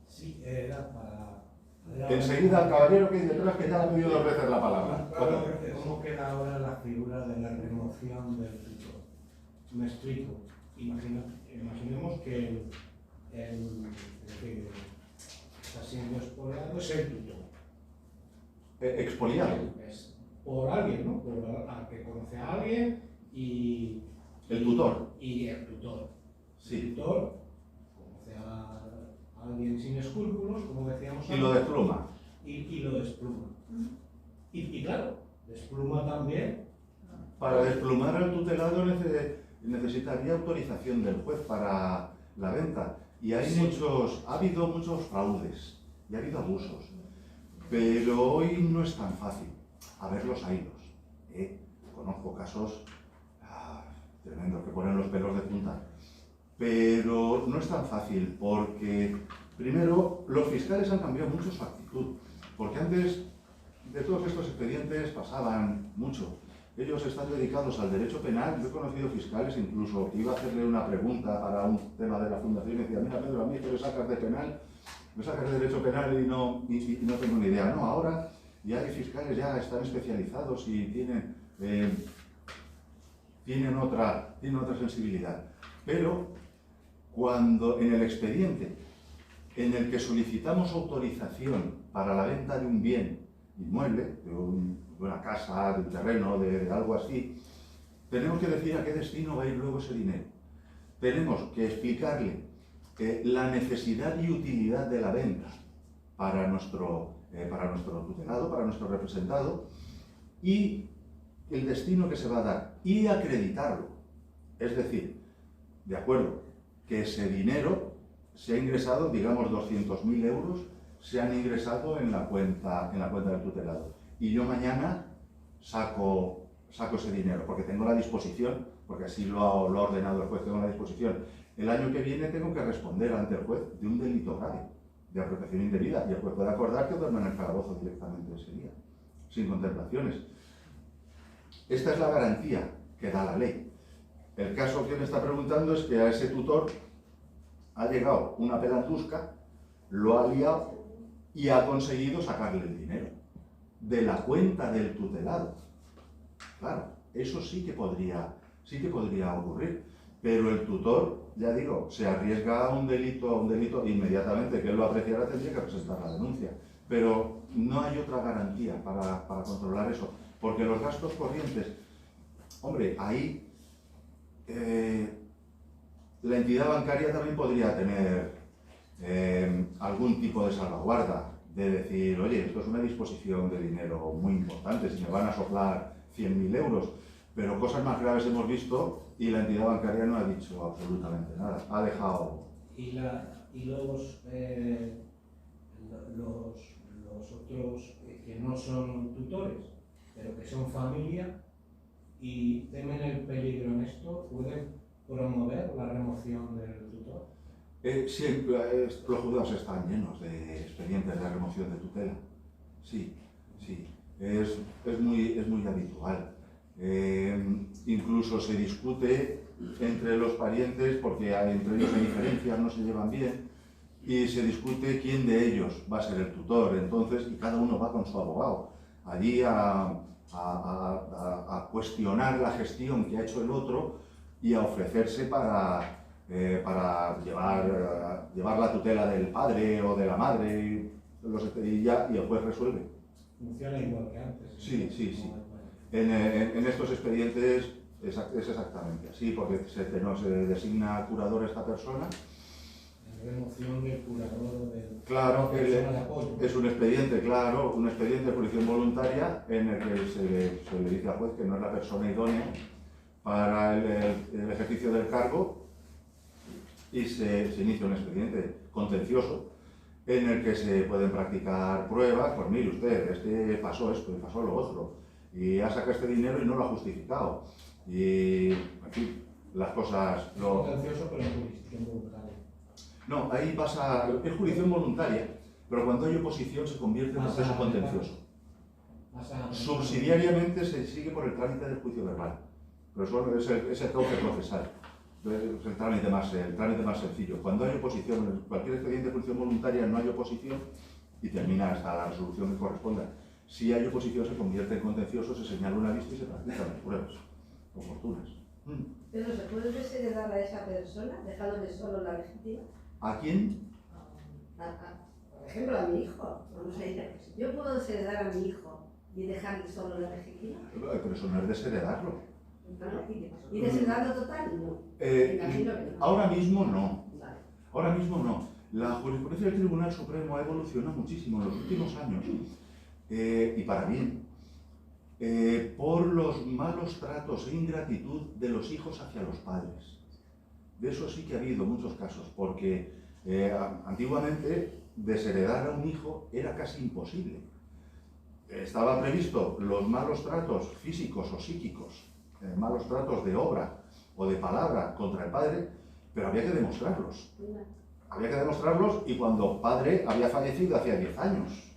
Sí, era para... Enseguida al caballero que hay detrás, que ya ha pedido 2 veces la palabra. ¿Cómo queda ahora la figura de la remoción del tutor? Me explico. Imaginemos que el que está siendo expoliado es el tutor. Expoliado. Es por alguien, ¿no? Al que conoce a alguien y... El tutor. Y el tutor. Sí. El tutor conoce a alguien sin escrúpulos, como decíamos Y lo despluma. y lo despluma. Y claro, despluma también. Para desplumar al tutelado necesitaría autorización del juez para la venta. Y ha habido muchos fraudes y ha habido abusos. Pero hoy no es tan fácil. A ver los hilos. Conozco casos tremendos que ponen los pelos de punta. Pero no es tan fácil porque, primero, los fiscales han cambiado mucho su actitud. Porque antes de todos estos expedientes pasaban mucho. Ellos están dedicados al derecho penal. Yo he conocido fiscales incluso que iba a hacerle una pregunta para un tema de la fundación y decía: mira, Pedro, a mí que me sacas de penal, me sacas de derecho penal y no tengo ni idea. No, ahora ya hay fiscales, ya están especializados y tienen otra sensibilidad. Pero cuando en el expediente en el que solicitamos autorización para la venta de un bien inmueble, de una casa, de un terreno, de algo así, tenemos que decir a qué destino va a ir luego ese dinero. Tenemos que explicarle la necesidad y utilidad de la venta para nuestro tutelado, para nuestro representado, y el destino que se va a dar, y acreditarlo. Es decir, de acuerdo, que ese dinero se ha ingresado, digamos 200.000 euros, se han ingresado en la cuenta del tutelado. Y yo mañana saco ese dinero, porque tengo la disposición, porque así lo ha ordenado el juez, tengo la disposición. El año que viene tengo que responder ante el juez de un delito grave, de apropiación indebida, y el juez puede acordar que duerma en el calabozo directamente ese día, sin contemplaciones. Esta es la garantía que da la ley. El caso que me está preguntando es que a ese tutor ha llegado una pedantusca, lo ha liado y ha conseguido sacarle el dinero de la cuenta del tutelado. Claro, eso sí que podría ocurrir, pero el tutor, ya digo, se arriesga a un delito inmediatamente que él lo apreciara, tendría que presentar la denuncia. Pero no hay otra garantía para controlar eso, porque los gastos corrientes, hombre, ahí la entidad bancaria también podría tener algún tipo de salvaguarda, de decir: oye, esto es una disposición de dinero muy importante, si me van a soplar 100.000 euros, pero cosas más graves hemos visto y la entidad bancaria no ha dicho absolutamente nada, ha dejado... Y los otros que no son tutores, pero que son familia y temen el peligro en esto, ¿pueden promover la remoción del tutor? Sí, los juzgados están llenos de expedientes de remoción de tutela. Sí, es muy habitual. Incluso se discute entre los parientes, porque entre ellos hay diferencias, no se llevan bien, y se discute quién de ellos va a ser el tutor. Entonces, y cada uno va con su abogado allí a cuestionar la gestión que ha hecho el otro y a ofrecerse para para llevar la tutela del padre o de la madre y el juez resuelve. Funciona igual que antes. Sí, sí, sí. En estos expedientes es exactamente así, porque se designa curador a esta persona. La remoción del curador del Claro, persona de apoyo. es un expediente, claro, un expediente de protección voluntaria en el que se le dice al juez que no es la persona idónea para el ejercicio del cargo y se inicia un expediente contencioso en el que se pueden practicar pruebas. Pues mire usted, pasó esto y pasó lo otro, y ha sacado este dinero y no lo ha justificado. Y, en fin, las cosas... Contencioso, pero en jurisdicción voluntaria. No, ahí pasa... Es jurisdicción voluntaria, pero cuando hay oposición se convierte en proceso contencioso. Subsidiariamente se sigue por el trámite del juicio verbal, pero eso es el cauce procesal. Es el trámite más sencillo. Cuando hay oposición, en cualquier expediente de jurisdicción voluntaria no hay oposición y termina hasta la resolución que corresponda. Si hay oposición se convierte en contencioso, se señala una vista y se practican las pruebas oportunas. ¿Pero se puede desheredar a esa persona dejándole solo la legítima? ¿A quién? Por ejemplo, a mi hijo. Vamos a decir, yo puedo desheredar a mi hijo y dejarle solo la legítima. Pero eso no es desheredarlo. ¿Y desheredarlo total? No. Imagino que no. Ahora mismo no. Vale. Ahora mismo no. La jurisprudencia del Tribunal Supremo ha evolucionado muchísimo en los últimos años, y para bien, por los malos tratos e ingratitud de los hijos hacia los padres. De eso sí que ha habido muchos casos, porque antiguamente desheredar a un hijo era casi imposible. Estaba previsto los malos tratos físicos o psíquicos, malos tratos de obra o de palabra contra el padre, pero había que demostrarlos. Había que demostrarlos, y cuando padre había fallecido hacía 10 años,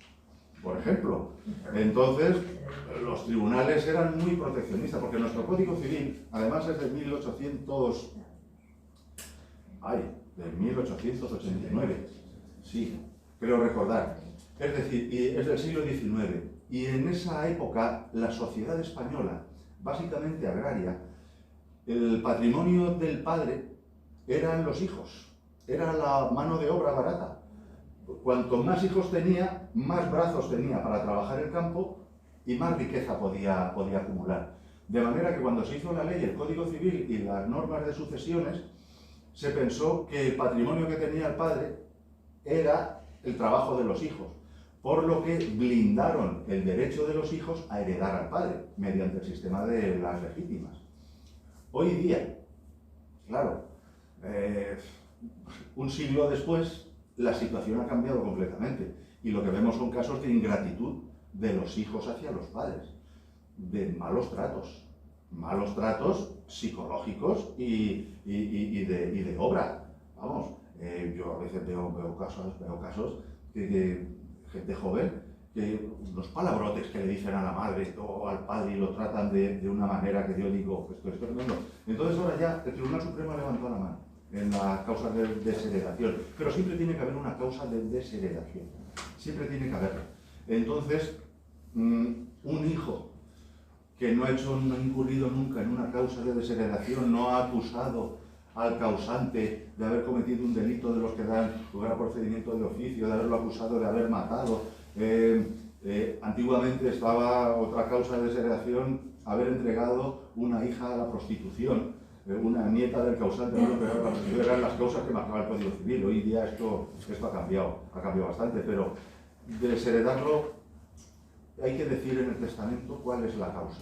por ejemplo. Entonces, los tribunales eran muy proteccionistas, porque nuestro Código Civil, además, es de 1889, sí, creo recordar. Es decir, es del siglo XIX. Y en esa época, la sociedad española, básicamente agraria, el patrimonio del padre eran los hijos, era la mano de obra barata. Cuanto más hijos tenía, más brazos tenía para trabajar el campo y más riqueza podía acumular. De manera que cuando se hizo la ley, el Código Civil y las normas de sucesiones, se pensó que el patrimonio que tenía el padre era el trabajo de los hijos, por lo que blindaron el derecho de los hijos a heredar al padre mediante el sistema de las legítimas. Hoy día, claro, un siglo después, la situación ha cambiado completamente y lo que vemos son casos de ingratitud de los hijos hacia los padres, de malos tratos psicológicos y de obra. Vamos, yo a veces veo casos de gente joven, que los palabrotes que le dicen a la madre o al padre y lo tratan de una manera que yo digo, esto es tremendo. Entonces ahora ya el Tribunal Supremo levantó la mano en la causa de desheredación, pero siempre tiene que haber una causa de desheredación, siempre tiene que haberla. Entonces, un hijo que no ha incurrido nunca en una causa de desheredación, no ha acusado al causante de haber cometido un delito de los que dan lugar a procedimiento de oficio, de haberlo acusado de haber matado. Antiguamente estaba otra causa de desheredación, haber entregado una hija a la prostitución, una nieta del causante de haber entregado a la prostitución. Eran las causas que marcaba el Código Civil. Hoy día esto ha cambiado bastante, pero desheredarlo hay que decir en el testamento cuál es la causa.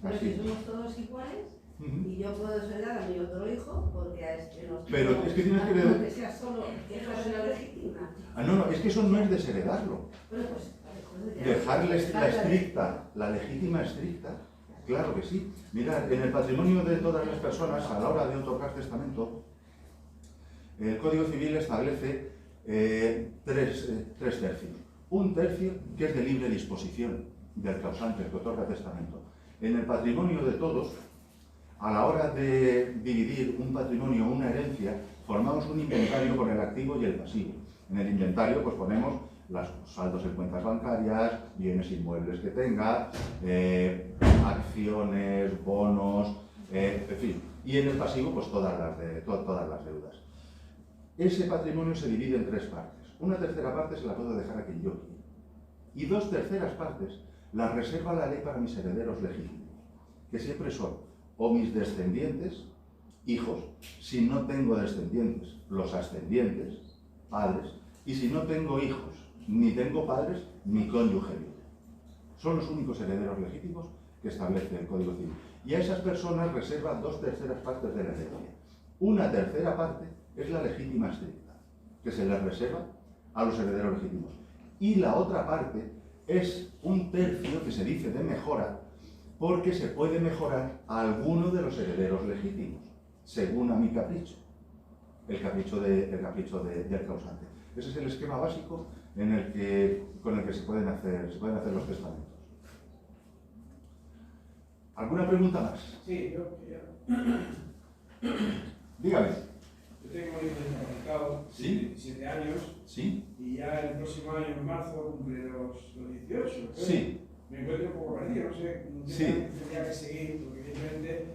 Pero si somos todos iguales, y yo puedo desheredar a mi otro hijo porque a este no. Pero es que tienes que sea solo dejarle la legítima. No, es que eso no es desheredarlo. Bueno, pues, Dejarles la legítima estricta, claro que sí. Mirad, en el patrimonio de todas las personas, a la hora de otorgar testamento, el Código Civil establece tres tercios. Un tercio que es de libre disposición del causante, el que otorga testamento. En el patrimonio de todos, a la hora de dividir un patrimonio o una herencia, formamos un inventario con el activo y el pasivo. En el inventario pues ponemos los saldos en cuentas bancarias, bienes inmuebles que tenga, acciones, bonos, en fin, Y en el pasivo, pues todas las deudas. Ese patrimonio se divide en 3 partes. Una tercera parte se la puedo dejar a quien yo quiera. Y 2 terceras partes las reserva la ley para mis herederos legítimos, que siempre son o mis descendientes, hijos, si no tengo descendientes, los ascendientes, padres, y si no tengo hijos, ni tengo padres, mi cónyuge vive. Son los únicos herederos legítimos que establece el Código Civil. Y a esas personas reservan 2 terceras partes de la herencia. Una tercera parte es la legítima estricta, que se les reserva a los herederos legítimos. Y la otra parte es un tercio que se dice de mejora, porque se puede mejorar a alguno de los herederos legítimos, según a mi capricho, el capricho del causante. Ese es el esquema básico con el que se pueden hacer los testamentos. ¿Alguna pregunta más? Sí, yo Dígame. Yo tengo un hijo discapacitado, ¿Sí? 17 años, ¿Sí? y ya el próximo año, en marzo, cumple los 18. Sí. Me encuentro un poco perdido, no sé Sí. qué tendría que seguir, porque evidentemente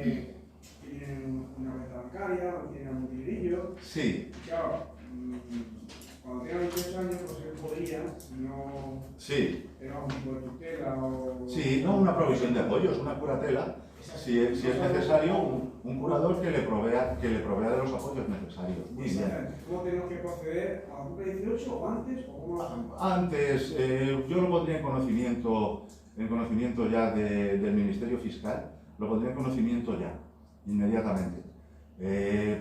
él tiene una cuenta bancaria, tiene un tigrillo. Sí. Claro, cuando tenga 28 años, pues él podría, no Sí. tener algún tipo de tutela o... Sí, no una provisión de apoyos, una curatela. Si es necesario, un curador que le provea de los apoyos necesarios. Muy bien. ¿Cómo tenemos que proceder? ¿A cumple 18 o antes? ¿O cómo lo hacemos? Antes, yo lo pondría en conocimiento ya del Ministerio Fiscal, lo pondría en conocimiento ya, inmediatamente.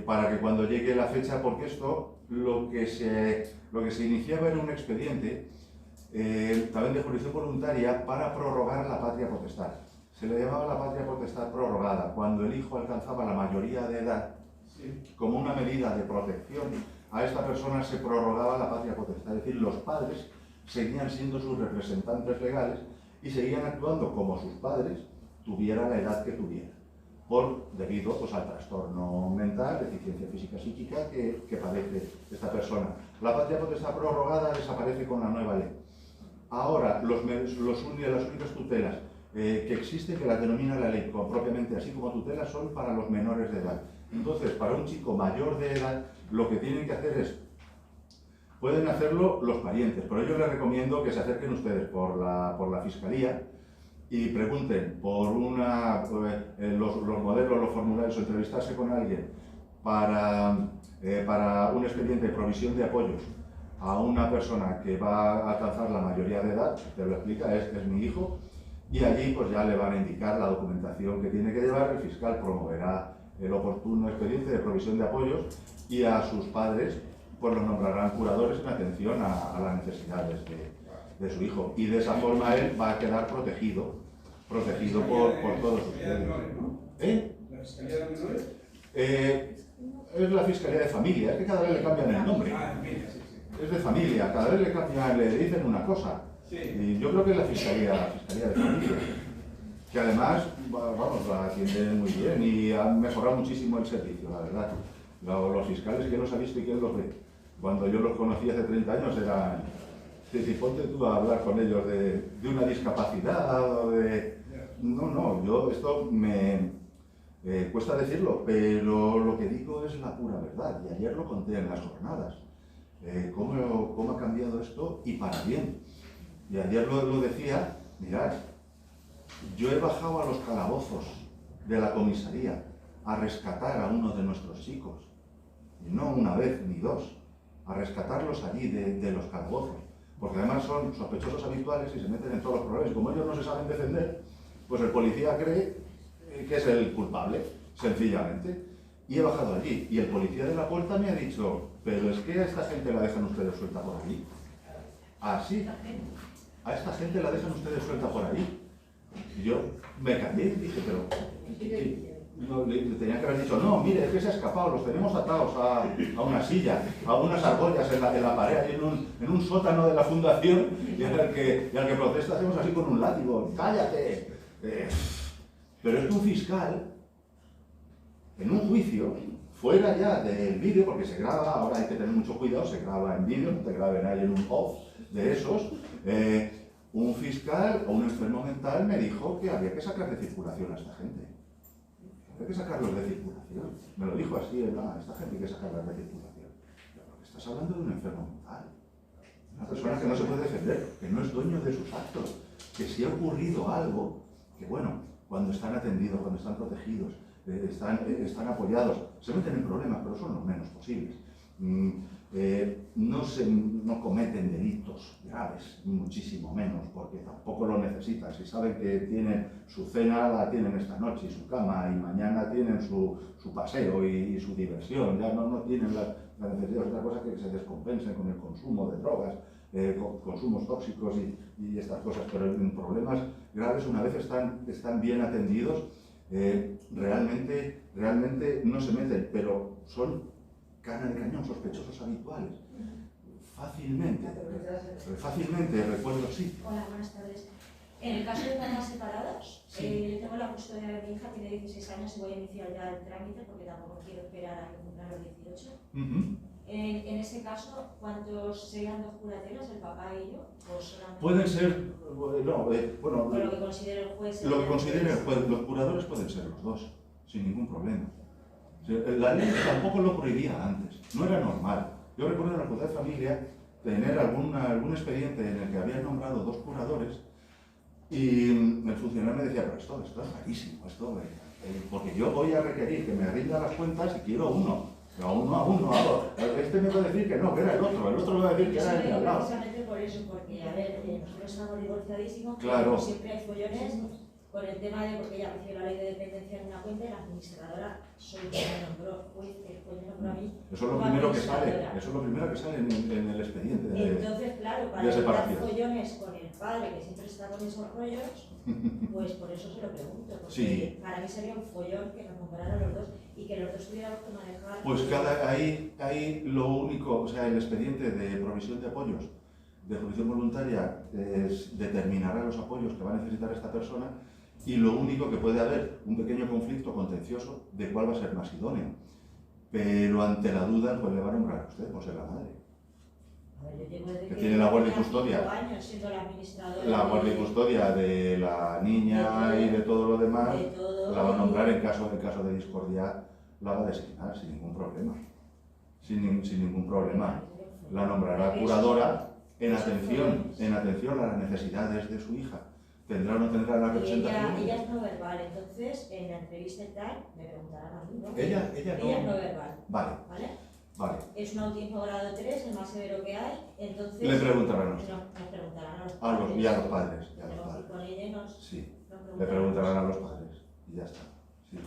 Para que cuando llegue la fecha, porque esto, lo que se iniciaba era un expediente también de jurisdicción voluntaria para prorrogar la patria potestad. Se le llamaba la patria potestad prorrogada, cuando el hijo alcanzaba la mayoría de edad, como una medida de protección, a esta persona se prorrogaba la patria potestad. Es decir, los padres seguían siendo sus representantes legales y seguían actuando como sus padres, tuviera la edad que tuviera, debido pues, al trastorno mental, deficiencia física psíquica que padece esta persona. La patria potestad prorrogada desaparece con la nueva ley. Ahora, las únicas tutelas que existen, que las denomina la ley propiamente así como tutelas, son para los menores de edad. Entonces, para un chico mayor de edad, lo que tienen que hacer pueden hacerlo los parientes, pero yo les recomiendo que se acerquen ustedes por la Fiscalía y pregunten por los modelos, los formularios, o entrevistarse con alguien para un expediente de provisión de apoyos a una persona que va a alcanzar la mayoría de edad, te lo explica, es mi hijo, y allí pues ya le van a indicar la documentación que tiene que llevar. El fiscal promoverá el oportuno expediente de provisión de apoyos y a sus padres pues los nombrarán curadores en atención a las necesidades de su hijo, y de esa forma él va a quedar protegido por todos ustedes. ¿La Fiscalía de Menores? Es la Fiscalía de Familia, es que cada vez le cambian el nombre. Es de familia, cada vez le dicen una cosa. Sí. Y yo creo que es la Fiscalía de Familia, que además, vamos, la atienden muy bien y han mejorado muchísimo el servicio, la verdad. Los fiscales, ¿quién los ha visto y quién los ve? Cuando yo los conocí hace 30 años eran... ponte tú a hablar con ellos de una discapacidad o de... No, esto me cuesta decirlo, pero lo que digo es la pura verdad. Y ayer lo conté en las jornadas. ¿Cómo ha cambiado esto? Y para bien. Y ayer lo decía, mirad, yo he bajado a los calabozos de la comisaría a rescatar a uno de nuestros chicos, y no una vez ni dos, a rescatarlos allí de los calabozos, porque además son sospechosos habituales y se meten en todos los problemas. Como ellos no se saben defender, pues el policía cree que es el culpable, sencillamente. Y he bajado allí, y el policía de la puerta me ha dicho, pero es que a esta gente la dejan ustedes suelta por allí. Así, a esta gente la dejan ustedes suelta por ahí. Y yo me cambié y dije, pero... No, le tenía que haber dicho, no, mire, es que se ha escapado, los tenemos atados a una silla, a unas argollas en la pared, ahí en un sótano de la fundación, y al que protesta hacemos así con un látigo, ¡cállate! Pero es que un fiscal, en un juicio, fuera ya del vídeo, porque se graba, ahora hay que tener mucho cuidado, se graba en vídeo, no te graben ahí en un off de esos, un fiscal o un enfermo mental me dijo que había que sacar de circulación a esta gente. hay que sacarlos de circulación. Me lo dijo así, esta gente hay que sacarlos de circulación. Pero estás hablando de un enfermo mental. Una persona que no se puede defender, que no es dueño de sus actos, que si ha ocurrido algo, que bueno, cuando están atendidos, cuando están protegidos, están apoyados, se meten en problemas, pero son los menos posibles. No cometen delitos graves, muchísimo menos, porque tampoco lo necesitan. Si saben que tienen su cena, la tienen esta noche, y su cama, y mañana tienen su paseo y su diversión, ya no tienen la necesidad de otra cosa que se descompensen con el consumo de drogas, consumos tóxicos y estas cosas, pero en problemas graves, una vez están bien atendidos, realmente no se meten, pero son carne de cañón, sospechosos habituales. Fácilmente, recuerdo, sí. Hola, buenas tardes. En el caso de padres separados, Sí. yo tengo la custodia de mi hija, tiene 16 años y voy a iniciar ya el trámite porque tampoco quiero esperar a que cumpla los 18. En ese caso, ¿cuántos serían dos curatores, el papá y yo? ¿O solamente? Pueden ser, Por lo que considere el juez. Lo que considere el juez, los curadores pueden ser los dos, sin ningún problema. La ley tampoco lo prohibía antes, no era normal. Yo recuerdo en la Junta de Familia tener algún expediente en el que habían nombrado dos curadores y el funcionario me decía, pero esto es rarísimo, porque yo voy a requerir que me rinda las cuentas y quiero uno. No, uno a uno. Este me va a decir que no, que era el otro me va a decir que era el de al lado. Precisamente por eso, porque, a ver, nosotros estamos divorciadísimos, Claro. pero siempre hay follones con el tema de, porque ella recibe la ley de dependencia en una cuenta y la administradora soy yo, me nombró juez, el juez me nombró a mí. Eso es lo primero que sale, en el expediente Entonces, claro, para de evitar separación. follones con el padre, que siempre está con esos rollos, pues por eso se lo pregunto, porque Sí. para mí sería un follón que nos nombraran los dos y que los dos tuviéramos que manejar. Pues ahí lo único, o sea, el expediente de provisión de apoyos de jurisdicción voluntaria determinará los apoyos que va a necesitar esta persona y lo único que puede haber un pequeño conflicto contencioso de cuál va a ser más idóneo. Pero ante la duda, pues le va a nombrar a usted, pues es la madre. A ver, yo llevo desde Que tiene la guardia y custodia. 5 años siendo la administradora. La guardia y custodia de la niña y de todo lo demás, de todo, la va a nombrar en caso de discordia, la va a designar sin ningún problema. Sin ningún problema. La nombrará curadora en atención a las necesidades de su hija. ¿Tendrá o no tendrá la representación? Ella es no verbal, entonces en la entrevista y tal me preguntarán a mí, ¿no? Ella es no verbal. Vale. Es un autismo grado 3, el más severo que hay, entonces... Le preguntarán a usted. Nos preguntarán a los padres. Y a los padres. Tenemos que ir con ella y Sí, le preguntarán a los padres y ya está. Sí.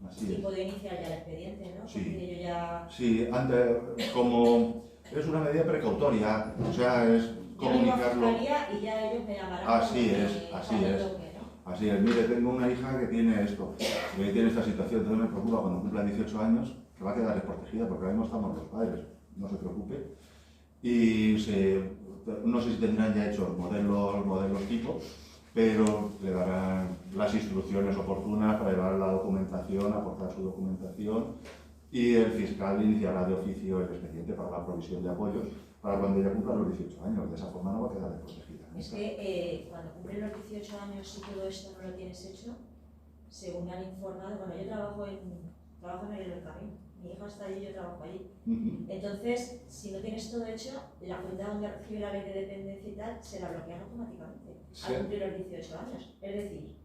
Así y es. puedo iniciar ya el expediente, ¿no? Sí. Porque yo ya... Sí, antes, como es una medida precautoria, o sea, es comunicarlo. Yo y ya ellos me llamarán. Así es. Así es. Mire, tengo una hija que tiene esto, que tiene esta situación, entonces me preocupa cuando cumpla 18 años, que va a quedar desprotegida, porque ahora mismo estamos los padres, no se preocupe. Y no sé si tendrán ya hechos modelos tipo, pero le darán las instrucciones oportunas para llevar la documentación, aportar su documentación, y el fiscal iniciará de oficio el expediente para la provisión de apoyos para cuando ella cumpla los 18 años. De esa forma no va a quedar desprotegida. Es que cuando cumplen los 18 años, si todo esto no lo tienes hecho, según me han informado, bueno, yo trabajo en el del Camino, mi hija está allí y yo trabajo allí. Entonces, si no tienes todo hecho, la cuenta donde recibe la ley de dependencia y tal, se la bloquean automáticamente al cumplir los 18 años. Es decir,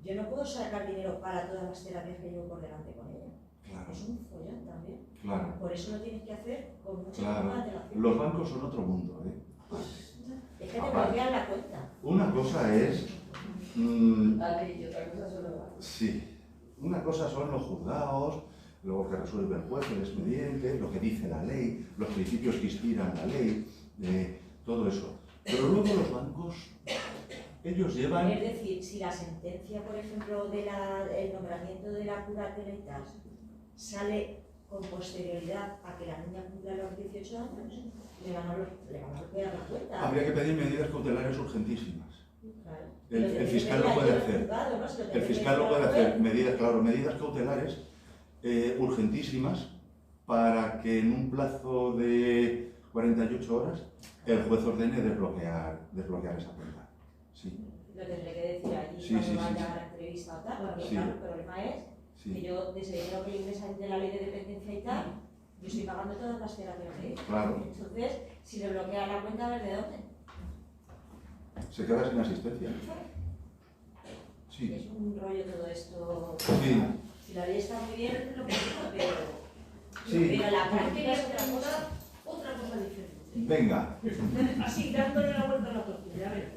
yo no puedo sacar dinero para todas las terapias que llevo por delante con ella. Claro. Es un follón también. Claro. Por eso lo tienes que hacer con mucha antelación. Los bancos son otro mundo, Es que te bloquean la cuenta. Una cosa es... La ley y otra cosa son los bancos. Sí. Una cosa son los juzgados, lo que resuelve el juez, el expediente, lo que dice la ley, los principios que inspiran la ley, todo eso. Pero luego los bancos, ellos llevan... Es decir, si la sentencia, por ejemplo, del nombramiento de la curatela y tal, sale con posterioridad a que la niña cumpla los 18 años, le van a bloquear la cuenta. Habría que pedir medidas cautelares urgentísimas. Claro. El fiscal lo puede hacer. El fiscal lo puede hacer. Medidas cautelares urgentísimas para que en un plazo de 48 horas el juez ordene desbloquear esa cuenta. Sí. Lo tendré que decir allí cuando vaya a la entrevista o tal, porque claro, el problema es Que yo, desde el dinero que yo ingreso de la ley de dependencia y tal, yo estoy pagando todas las terapias de ellos. Claro. Entonces, si le bloquea la cuenta, a ver de dónde. Se queda sin asistencia. Sí. Es un rollo todo esto. Sí. Si la ley está muy bien, lo que digo, Sí. pero la práctica es Otra cosa diferente. Venga. Así, dándole la vuelta a la tortilla, ya ver.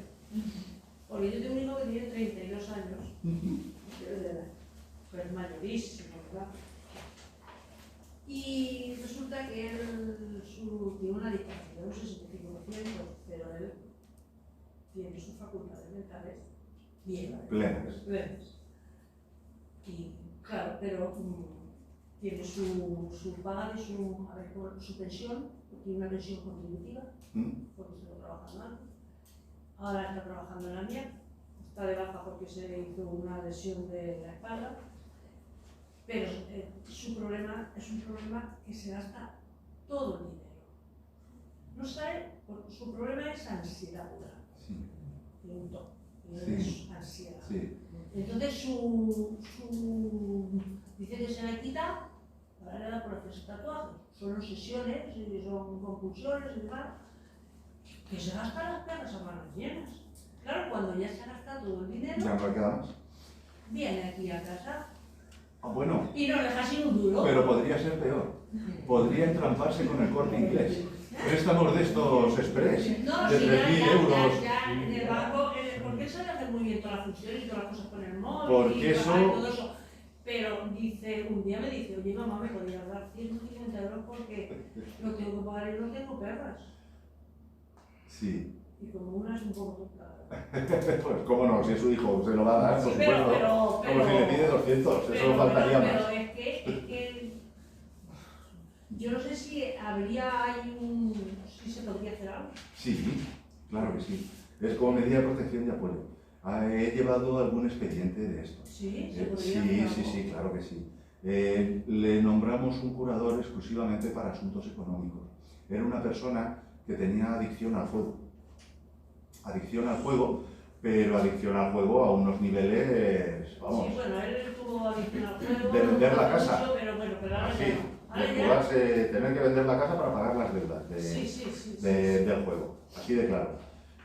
Porque yo tengo un hijo que tiene 32 años, pero es mayorísimo, ¿verdad? Y resulta que él tiene una discapacidad de un 65%, pero él tiene sus facultades mentales bien plenas. Y claro, pero tiene su paga de su pensión, tiene una pensión contributiva, porque se lo trabaja mal. Ahora está trabajando en la mía, está de baja porque se hizo una lesión de la espalda, pero su problema es un problema que se gasta todo el dinero. No sabe, porque su problema es ansiedad pura. Punto. Es ansiedad. Sí. Entonces dice que se le quita, ahora le da por hacerse tatuajes. Son obsesiones, son compulsiones y demás, que se gastan las perras a manos llenas. Claro, cuando ya se ha gastado todo el dinero, Ya no le queda más. viene aquí a casa Bueno. y nos deja sin un duro. Pero podría ser peor. Podría entramparse con el Corte Inglés. Préstamos de estos express, No, de sí, 3.000 euros. ya, en el banco, porque él sabe hacer muy bien todas las funciones y todas las cosas con el móvil Porque y eso- todo eso. Pero dice, un día me dice, oye mamá, me podías dar 150 euros porque lo tengo que pagar y no tengo perras. Sí. Y como una es un poco cara. Pues cómo no, si es su hijo se lo va a dar, por Sí, pero- supuesto. pero- Como si le pide 200, eso no faltaría pero más. es que yo no sé si si se podría hacer algo. Sí, claro que sí. Es como medida de protección y apoyo. He llevado algún expediente de esto. Sí, se podría Sí, hacer sí, algo. sí, claro que sí. Le nombramos un curador exclusivamente para asuntos económicos. Era una persona que tenía adicción al juego. Adicción al juego, pero adicción al juego a unos niveles, vamos, Sí, bueno, él tuvo adicción al juego. de vender la mucho, casa. pero bueno, pero ahora Así, ya no. Ahora de ya- jugarse, tener que vender la casa para pagar las deudas del juego, así de claro.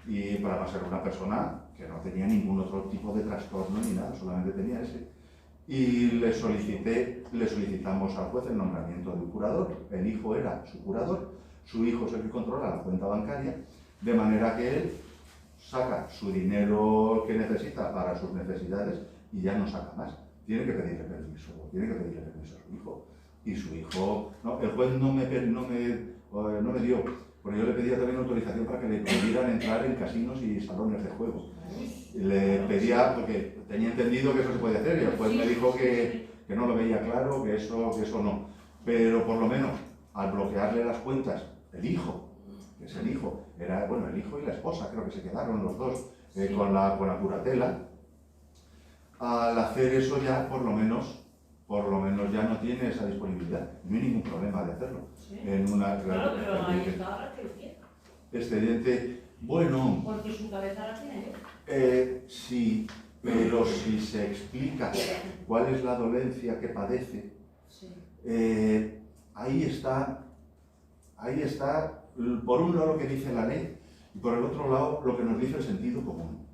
Y para más era una persona que no tenía ningún otro tipo de trastorno ni nada, solamente tenía ese. Y le solicitamos al juez el nombramiento de un curador. El hijo era su curador, su hijo es el que controla la cuenta bancaria, de manera que él saca su dinero que necesita para sus necesidades y ya no saca más. Tiene que pedirle permiso a su hijo. Y su hijo, no, el juez no me dio, porque yo le pedía también autorización para que le pudieran entrar en casinos y salones de juego. Le pedía, porque tenía entendido que eso se podía hacer, y el juez me dijo que no lo veía claro, que eso no. Pero por lo menos, al bloquearle las cuentas, el hijo, que es el hijo, era, bueno, el hijo y la esposa, creo que se quedaron los dos con la curatela. Al hacer eso ya, por lo menos ya no tiene esa disponibilidad. No hay ningún problema de hacerlo. Sí. En una Claro, pero ahí está ahora que lo quiere. expediente, bueno, Porque su cabeza la tiene yo. sí, pero si se explica cuál es la dolencia que padece, Sí. ahí está, por un lado lo que dice la ley y por el otro lado lo que nos dice el sentido común.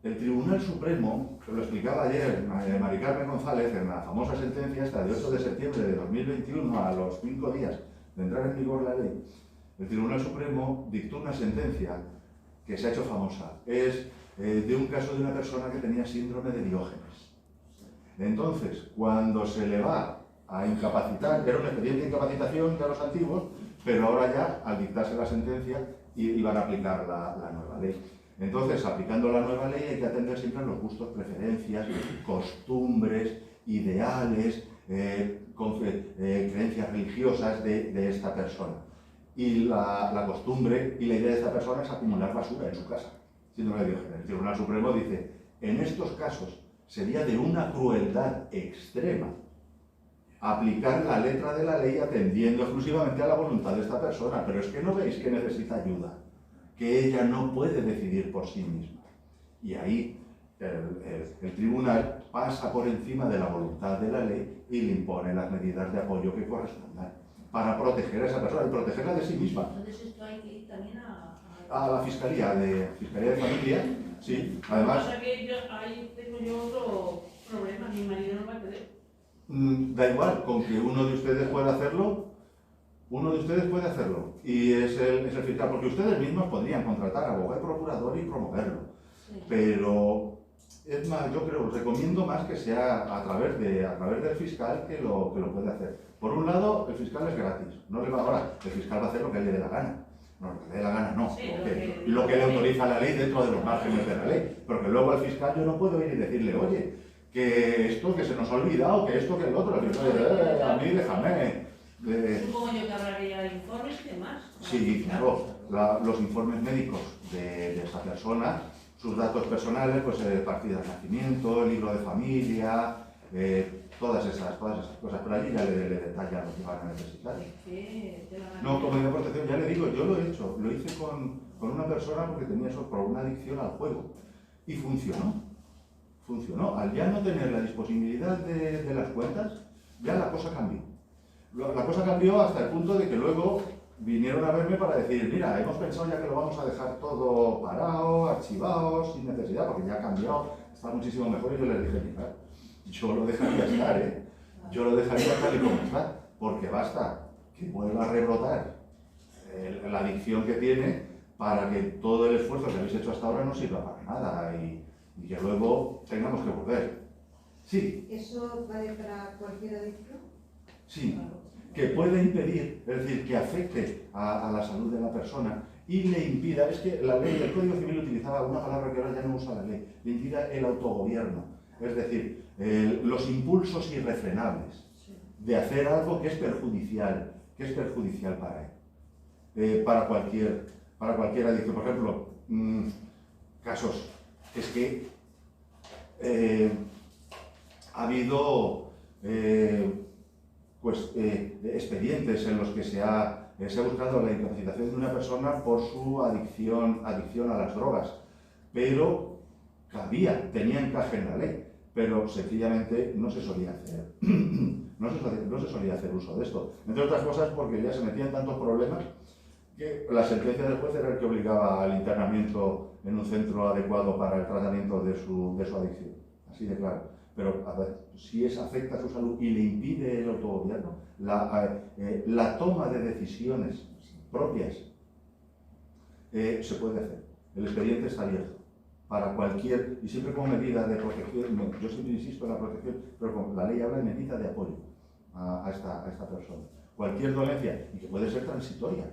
El Tribunal Supremo, que lo explicaba ayer Mari Carmen González en la famosa sentencia esta de 8 de septiembre de 2021, a los 5 días de entrar en vigor la ley, el Tribunal Supremo dictó una sentencia que se ha hecho famosa. Es de un caso de una persona que tenía síndrome de Diógenes. Entonces, cuando se le va a incapacitar, era un expediente de incapacitación de los antiguos, pero ahora ya, al dictarse la sentencia, iban a aplicar la nueva ley. Entonces, aplicando la nueva ley, hay que atender siempre a los gustos, preferencias, costumbres, ideales, creencias religiosas de esta persona. Y la costumbre y la idea de esta persona es acumular basura en su casa. Síndrome de Diógenes. El Tribunal Supremo dice, en estos casos sería de una crueldad extrema aplicar la letra de la ley atendiendo exclusivamente a la voluntad de esta persona. Pero es que no veis que necesita ayuda, que ella no puede decidir por sí misma. Y ahí el tribunal pasa por encima de la voluntad de la ley y le impone las medidas de apoyo que correspondan para proteger a esa persona y protegerla de sí misma. Entonces esto hay que ir también A la Fiscalía de Familia, sí, además... Lo que pasa es que ahí tengo yo otro problema, mi marido no va a querer. Da igual, con que uno de ustedes pueda hacerlo, y es el fiscal, porque ustedes mismos podrían contratar abogado y procurador y promoverlo, Sí. pero es más, yo creo, recomiendo más que sea a través del fiscal que lo puede hacer. Por un lado, el fiscal es gratis, no le va ahora, el fiscal va a hacer lo que le dé la gana. No, lo que le dé la gana no, Sí, lo que le autoriza la ley dentro de los márgenes de la ley, pero que luego al fiscal yo no puedo ir y decirle, oye, que esto que se nos ha olvidado, que esto que el otro, el fiscal dice, a mí déjame. Supongo yo que habrá que llevar informes y demás. Sí, claro, los informes médicos de esa persona, sus datos personales, pues partida de nacimiento, libro de familia, todas esas cosas, pero allí ya le detallan lo que van a necesitar. No, como de protección, ya le digo, yo lo he hecho, lo hice con una persona porque tenía eso por una adicción al juego y funcionó. Al ya no tener la disponibilidad de las cuentas, ya la cosa cambió. La cosa cambió hasta el punto de que luego vinieron a verme para decir, mira, hemos pensado ya que lo vamos a dejar todo parado, archivado, sin necesidad, porque ya ha cambiado, está muchísimo mejor. Y yo les dije, mira, yo lo dejaría estar, yo lo dejaría tal y como está, porque basta que vuelva a rebrotar la adicción que tiene para que todo el esfuerzo que habéis hecho hasta ahora no sirva para nada y que luego tengamos que volver. Sí. ¿Eso vale para cualquier adicción? Sí, que puede impedir, es decir, que afecte a la salud de la persona y le impida, es que la ley, el Código Civil utilizaba una palabra que ahora ya no usa la ley, le impida el autogobierno, es decir, los impulsos irrefrenables de hacer algo que es perjudicial para él, para cualquier adicción. Por ejemplo, casos, es que ha habido expedientes en los que se ha buscado la incapacitación de una persona por su adicción a las drogas, pero tenía encaje en la ley, pero sencillamente no se solía hacer, no se solía hacer uso de esto, entre otras cosas porque ya se metían tantos problemas que la sentencia del juez era el que obligaba al internamiento en un centro adecuado para el tratamiento de su adicción, así de claro. Pero a ver, si afecta a su salud y le impide el autogobierno, la toma de decisiones propias, se puede hacer. El expediente está abierto para cualquier, y siempre como medida de protección, yo siempre insisto en la protección, pero como la ley habla de medida de apoyo a esta persona. Cualquier dolencia, y que puede ser transitoria,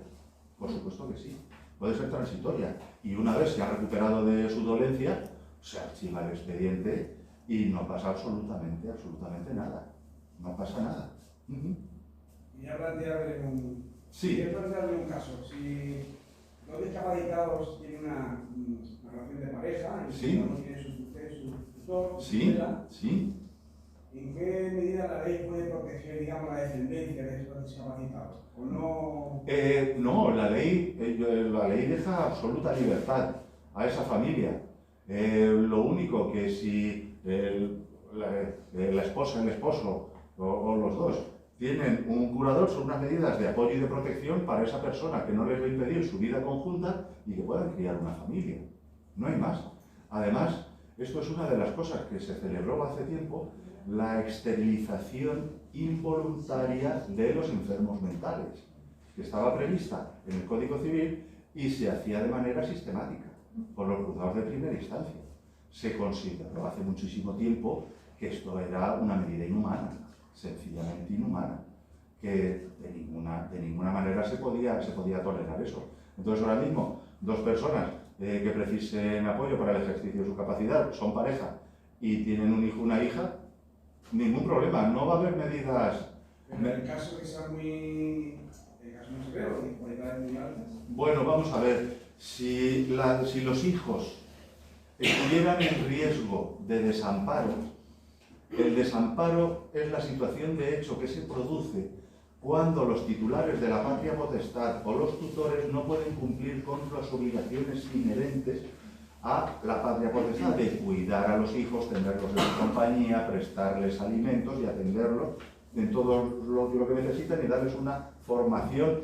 por supuesto que sí, puede ser transitoria, y una vez se ha recuperado de su dolencia, se archiva el expediente y no pasa absolutamente nada. No pasa nada. Y ya plantearle sí. un caso. Si dos discapacitados tienen una relación de pareja, y sí. uno tiene su tutor, sí. sí. ¿En qué medida la ley puede proteger, digamos, la descendencia de estos discapacitados? ¿O no? No, la ley deja absoluta libertad a esa familia. Lo único que si la esposa, el esposo o los dos tienen un curador, son unas medidas de apoyo y de protección para esa persona que no les va a impedir su vida conjunta y que puedan criar una familia. No hay más. Además, esto es una de las cosas que se celebró hace tiempo, la esterilización involuntaria de los enfermos mentales, que estaba prevista en el Código Civil y se hacía de manera sistemática por los juzgados de primera instancia. Se consideró hace muchísimo tiempo que esto era una medida inhumana, sencillamente inhumana, que de ninguna manera se podía tolerar eso. Entonces ahora mismo, dos personas que precisen apoyo para el ejercicio de su capacidad, son pareja y tienen un hijo o una hija, ningún problema, no va a haber medidas... Pero en el caso que sea muy severo, de cualidades muy altas. Bueno, vamos a ver, si los hijos estuvieran en riesgo de desamparo, el desamparo es la situación de hecho que se produce cuando los titulares de la patria potestad o los tutores no pueden cumplir con las obligaciones inherentes a la patria potestad de cuidar a los hijos, tenerlos en su compañía, prestarles alimentos y atenderlos en todo lo que necesitan y darles una formación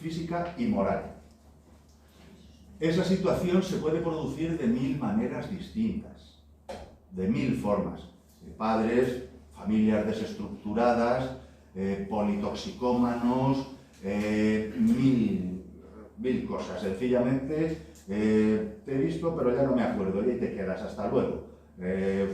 física y moral. Esa situación se puede producir de 1000 maneras distintas, de 1000 formas. Padres, familias desestructuradas, politoxicómanos, mil cosas. Sencillamente, te he visto pero ya no me acuerdo y ahí te quedas, hasta luego,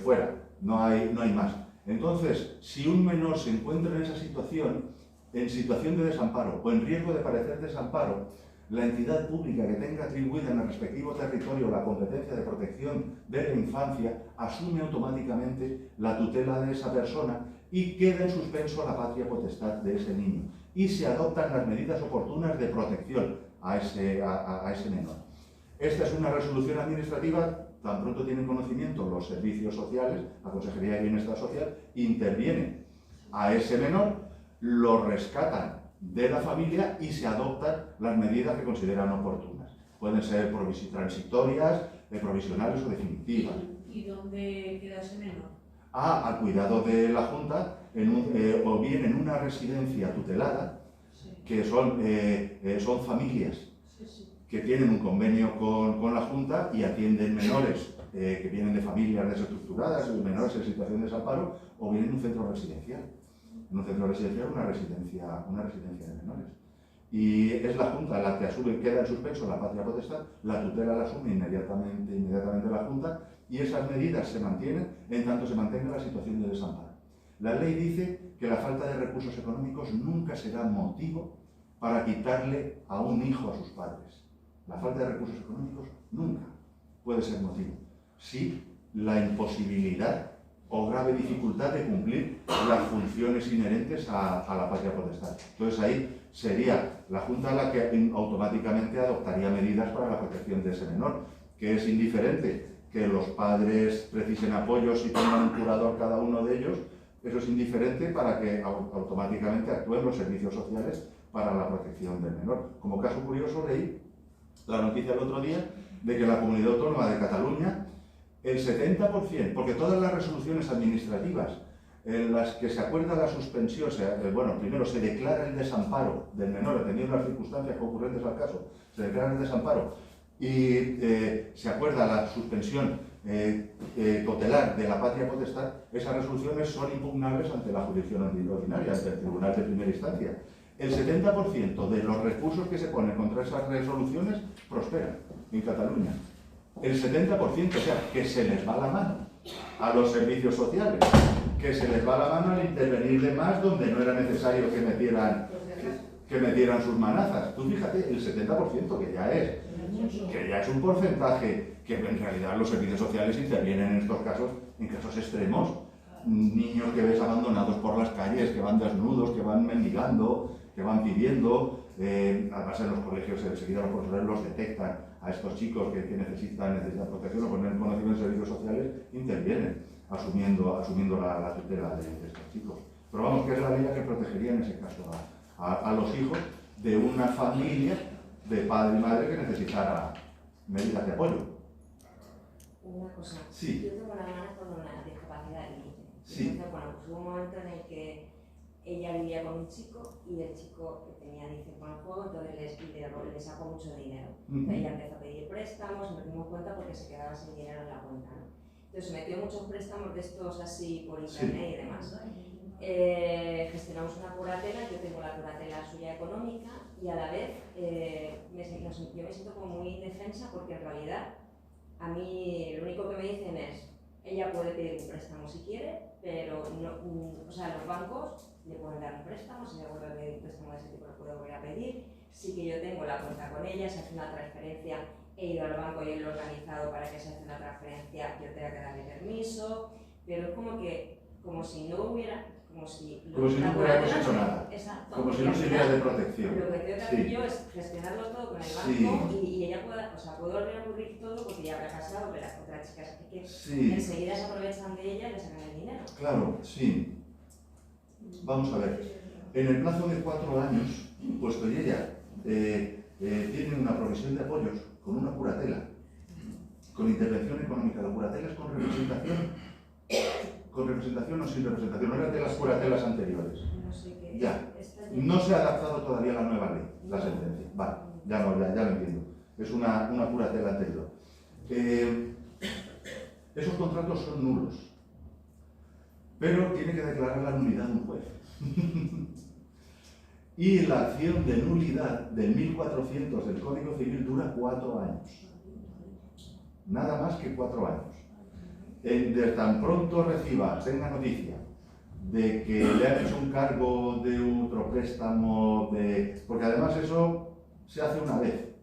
fuera, no hay más. Entonces, si un menor se encuentra en esa situación, en situación de desamparo o en riesgo de padecer desamparo, la entidad pública que tenga atribuida en el respectivo territorio la competencia de protección de la infancia asume automáticamente la tutela de esa persona y queda en suspenso la patria potestad de ese niño y se adoptan las medidas oportunas de protección a ese menor. Esta es una resolución administrativa. Tan pronto tienen conocimiento los servicios sociales, la Consejería de Bienestar Social, intervienen a ese menor, lo rescatan de la familia y se adoptan las medidas que consideran oportunas. Pueden ser transitorias, provisionales o definitivas. ¿Y dónde queda ese menor? Al cuidado de la Junta, o bien en una residencia tutelada, que son familias que tienen un convenio con la Junta y atienden menores que vienen de familias desestructuradas, menores en situación de desamparo, o bien en un centro residencial. En un centro residencial, una residencia de menores. Y es la Junta la que asume, queda en suspenso la patria potestad, la tutela la asume inmediatamente la Junta, y esas medidas se mantienen en tanto se mantenga la situación de desamparo. La ley dice que la falta de recursos económicos nunca será motivo para quitarle a un hijo a sus padres. La falta de recursos económicos nunca puede ser motivo. Sí, la imposibilidad o grave dificultad de cumplir las funciones inherentes a la patria potestad. Entonces ahí sería la Junta la que automáticamente adoptaría medidas para la protección de ese menor, que es indiferente que los padres precisen apoyos y tengan un curador cada uno de ellos. Eso es indiferente para que automáticamente actúen los servicios sociales para la protección del menor. Como caso curioso, leí la noticia el otro día de que la Comunidad Autónoma de Cataluña, el 70%, porque todas las resoluciones administrativas en las que se acuerda la suspensión, primero se declara el desamparo del menor, atendiendo las circunstancias concurrentes al caso, se declara el desamparo y se acuerda la suspensión cautelar de la patria potestad, esas resoluciones son impugnables ante la jurisdicción ordinaria, ante el Tribunal de Primera Instancia. El 70% de los recursos que se ponen contra esas resoluciones prosperan en Cataluña. El 70%, o sea, que se les va la mano a los servicios sociales, que se les va la mano al intervenir de más donde no era necesario que metieran sus manazas. Tú fíjate, el 70%, que ya es un porcentaje que en realidad los servicios sociales intervienen en estos casos, en casos extremos. Niños que ves abandonados por las calles, que van desnudos, que van mendigando, que van pidiendo. Además en los colegios enseguida los profesores los detectan a estos chicos que necesitan protección o poner en conocimiento de servicios sociales, intervienen asumiendo la tutela de estos chicos. Pero vamos, que es la ley la que protegería en ese caso a los hijos de una familia de padre y madre que necesitara medidas de apoyo. Una cosa, sí. Yo tengo una hermana con una discapacidad límite. Sí. Entonces, bueno, pues hubo un momento en el que ella vivía con un chico y el chico tenía adicción con el juego, entonces le sacó mucho dinero. Ella empezó a pedir préstamos, nos dimos cuenta porque se quedaba sin dinero en la cuenta, ¿no? Entonces metió muchos préstamos de estos así por internet y demás. Gestionamos una curatela, yo tengo la curatela suya económica y a la vez yo me siento como muy indefensa porque en realidad a mí lo único que me dicen es ella puede pedir un préstamo si quiere, pero no, los bancos le pueden dar un préstamo, si le vuelve a pedir un préstamo de ese tipo lo puedo volver a pedir, sí que yo tengo la cuenta con ella, se hace una transferencia, he ido al banco y él lo ha organizado para que se haga una transferencia, yo tenga que darle permiso, pero es como si no hubiera, como si no hubiera hecho nada, exacto, como si no sirviera de protección. Lo que tengo que hacer yo es gestionarlo todo con el banco y ella puedo recurrir todo porque ya habrá casado, pero las otras chicas que enseguida se aprovechan de ella y le sacan el dinero. Claro, sí. Vamos a ver, en el plazo de 4 años, puesto que ella tiene una provisión de apoyos con una curatela, con intervención económica. La curatela es con representación o sin representación, no era de las curatelas anteriores. No sé qué. Ya, no se ha adaptado todavía la nueva ley, la sentencia. Vale, ya lo entiendo. Es una curatela anterior. Esos contratos son nulos, pero tiene que declarar la nulidad un juez. Y la acción de nulidad del 1400 del Código Civil dura 4 años. Nada más que 4 años. De tan pronto tenga noticia de que le han hecho un cargo de otro préstamo, porque además eso se hace una vez.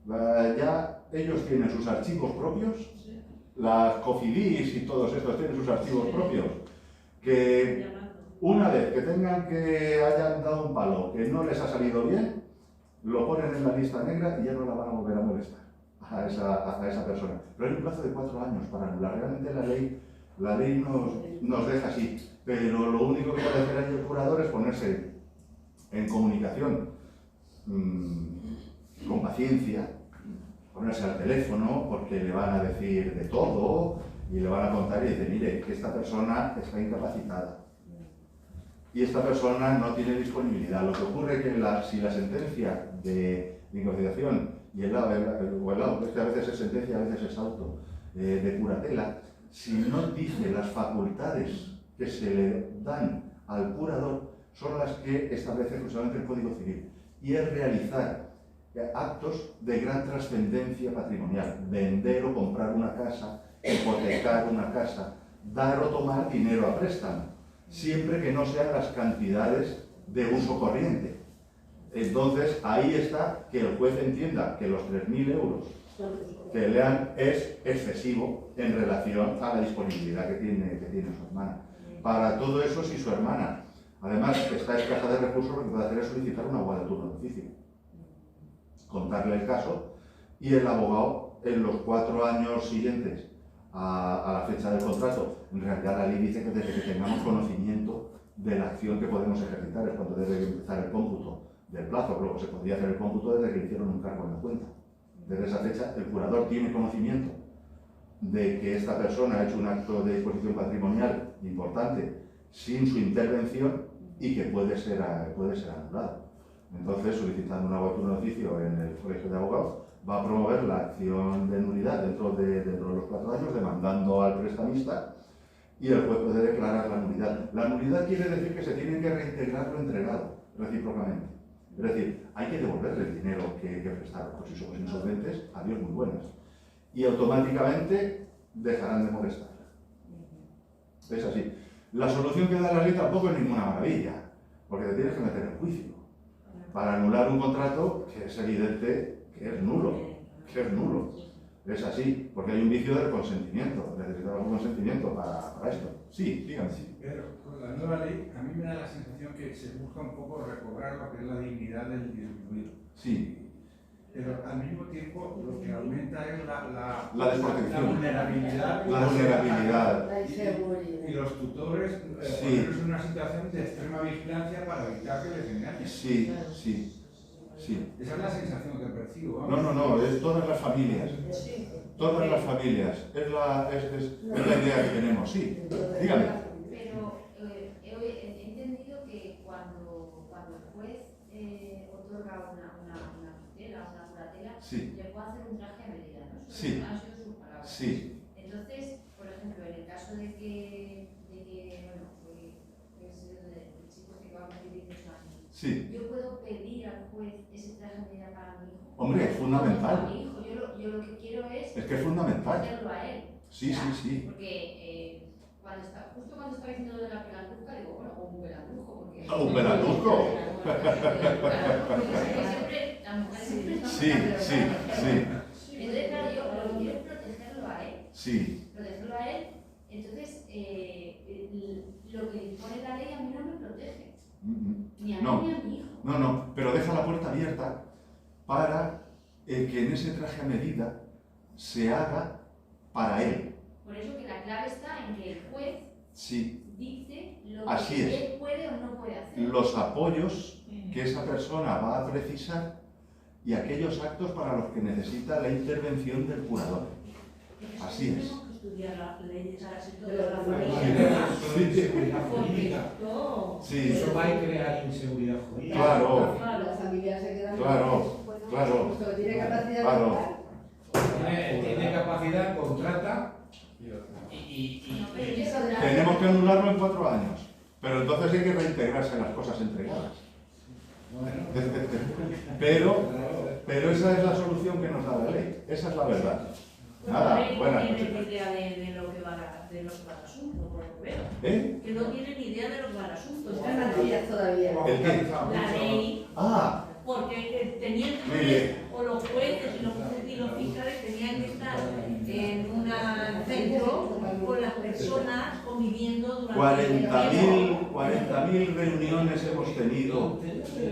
Ya ellos tienen sus archivos propios, las COFIDIS y todos estos tienen sus archivos propios, que una vez que hayan dado un palo que no les ha salido bien, lo ponen en la lista negra y ya no la van a volver a molestar a esa persona. Pero hay un plazo de 4 años para anular. Realmente la ley nos deja así, pero lo único que puede hacer ahí el curador es ponerse en comunicación con paciencia, ponerse al teléfono, porque le van a decir de todo y le van a contar y decir, mire, que esta persona está incapacitada y esta persona no tiene disponibilidad. Lo que ocurre es que si la sentencia de incapacitación y el lado, que a veces es sentencia, a veces es auto, de curatela, si no dice las facultades que se le dan al curador, son las que establece exclusivamente el Código Civil, y es realizar actos de gran trascendencia patrimonial, vender o comprar una casa, hipotecar una casa, dar o tomar dinero a préstamo, siempre que no sean las cantidades de uso corriente. Entonces, ahí está que el juez entienda que los 3.000 euros que le dan es excesivo en relación a la disponibilidad que tiene su hermana. Para todo eso, si su hermana, además, está escasa de recursos, lo que puede hacer es solicitar un abogado de turno de oficio, contarle el caso, y el abogado, en los 4 años siguientes a la fecha del contrato, en realidad la ley dice que desde que tengamos conocimiento de la acción que podemos ejercitar es cuando debe empezar el cómputo del plazo. Luego se podría hacer el cómputo desde que le hicieron un cargo en la cuenta. Desde esa fecha el curador tiene conocimiento de que esta persona ha hecho un acto de disposición patrimonial importante sin su intervención y que puede ser anulado. Entonces, solicitando un abogado de turno de oficio en el Colegio de Abogados, va a promover la acción de nulidad dentro de los 4 años, demandando al prestamista, y el juez puede declarar la nulidad. La nulidad quiere decir que se tiene que reintegrar lo entregado recíprocamente. Es decir, hay que devolverle el dinero que prestaron. Pues si somos insolventes, adiós muy buenas. Y automáticamente dejarán de molestarla. Es así. La solución que da la ley tampoco es ninguna maravilla, porque te tienes que meter en juicio para anular un contrato que es evidente que es nulo. Es así, porque hay un vicio del consentimiento. Necesitamos un consentimiento para esto. Sí, díganme. Sí, pero con la nueva ley a mí me da la sensación que se busca un poco recobrar lo que es la dignidad del disminuido. Sí. Pero al mismo tiempo lo que aumenta es la desprotección, la vulnerabilidad. La vulnerabilidad. La inseguridad. Y los tutores ponerlos en una situación de extrema vigilancia para evitar que les engañen. Sí. Esa es la sensación que percibo. No, es todas las familias. Todas las familias. Es la idea que tenemos, sí. Dígame. Pero he entendido que cuando el juez otorga una tutela, una curatela, le puede hacer un traje a medida, ¿no? Sí. Han sido sus palabras. Sí. Entonces, por ejemplo, en el caso de que es el chico que va a cumplir 18 años, Sí. yo puedo pedir al juez ese traje a medida para mi hijo. Hombre, es fundamental. Para mi hijo. Yo lo que quiero es que es fundamental. hacerlo a él. Sí. Porque justo cuando estaba diciendo lo de la pelandruja, digo, bueno, o un pelandrujo, porque... ¿Un pelandrujo? Siempre, las mujeres siempre están Sí. Entonces, claro, yo lo que quiero es protegerlo a él. Sí. Protegerlo a él, entonces, lo que dispone la ley a mí no me protege. Ni a mí ni a mi hijo. No, pero deja la puerta abierta para que en ese traje a medida se haga para él. Por eso que la clave está en que el juez dice lo Así que es. él puede o no puede hacer. Los apoyos que esa persona va a precisar y aquellos actos para los que necesita la intervención del curador. Así es. Tenemos que estudiar las leyes a la sector de Pero la la familia. Inseguridad jurídica. No. Sí. Eso va a crear inseguridad jurídica. Claro. La familia se queda Claro, claro. puesto que tiene capacidad Claro. de pagar. Tiene capacidad, contrata Tenemos que anularlo en 4 años. Pero entonces hay que reintegrarse las cosas entregadas. Pero esa es la solución que nos da la ley. Esa es la verdad. Nada, buenas No noches. tienen idea de lo que va el asunto, por lo que veo. ¿Eh? Que no tienen idea de lo que va el asunto. Están en las vías todavía. ¿El qué? La ley, Ah, porque tenían que mire. poner, o los jueces y los fiscales tenían que estar en un centro con las personas conviviendo durante el tiempo. 40.000 reuniones hemos tenido,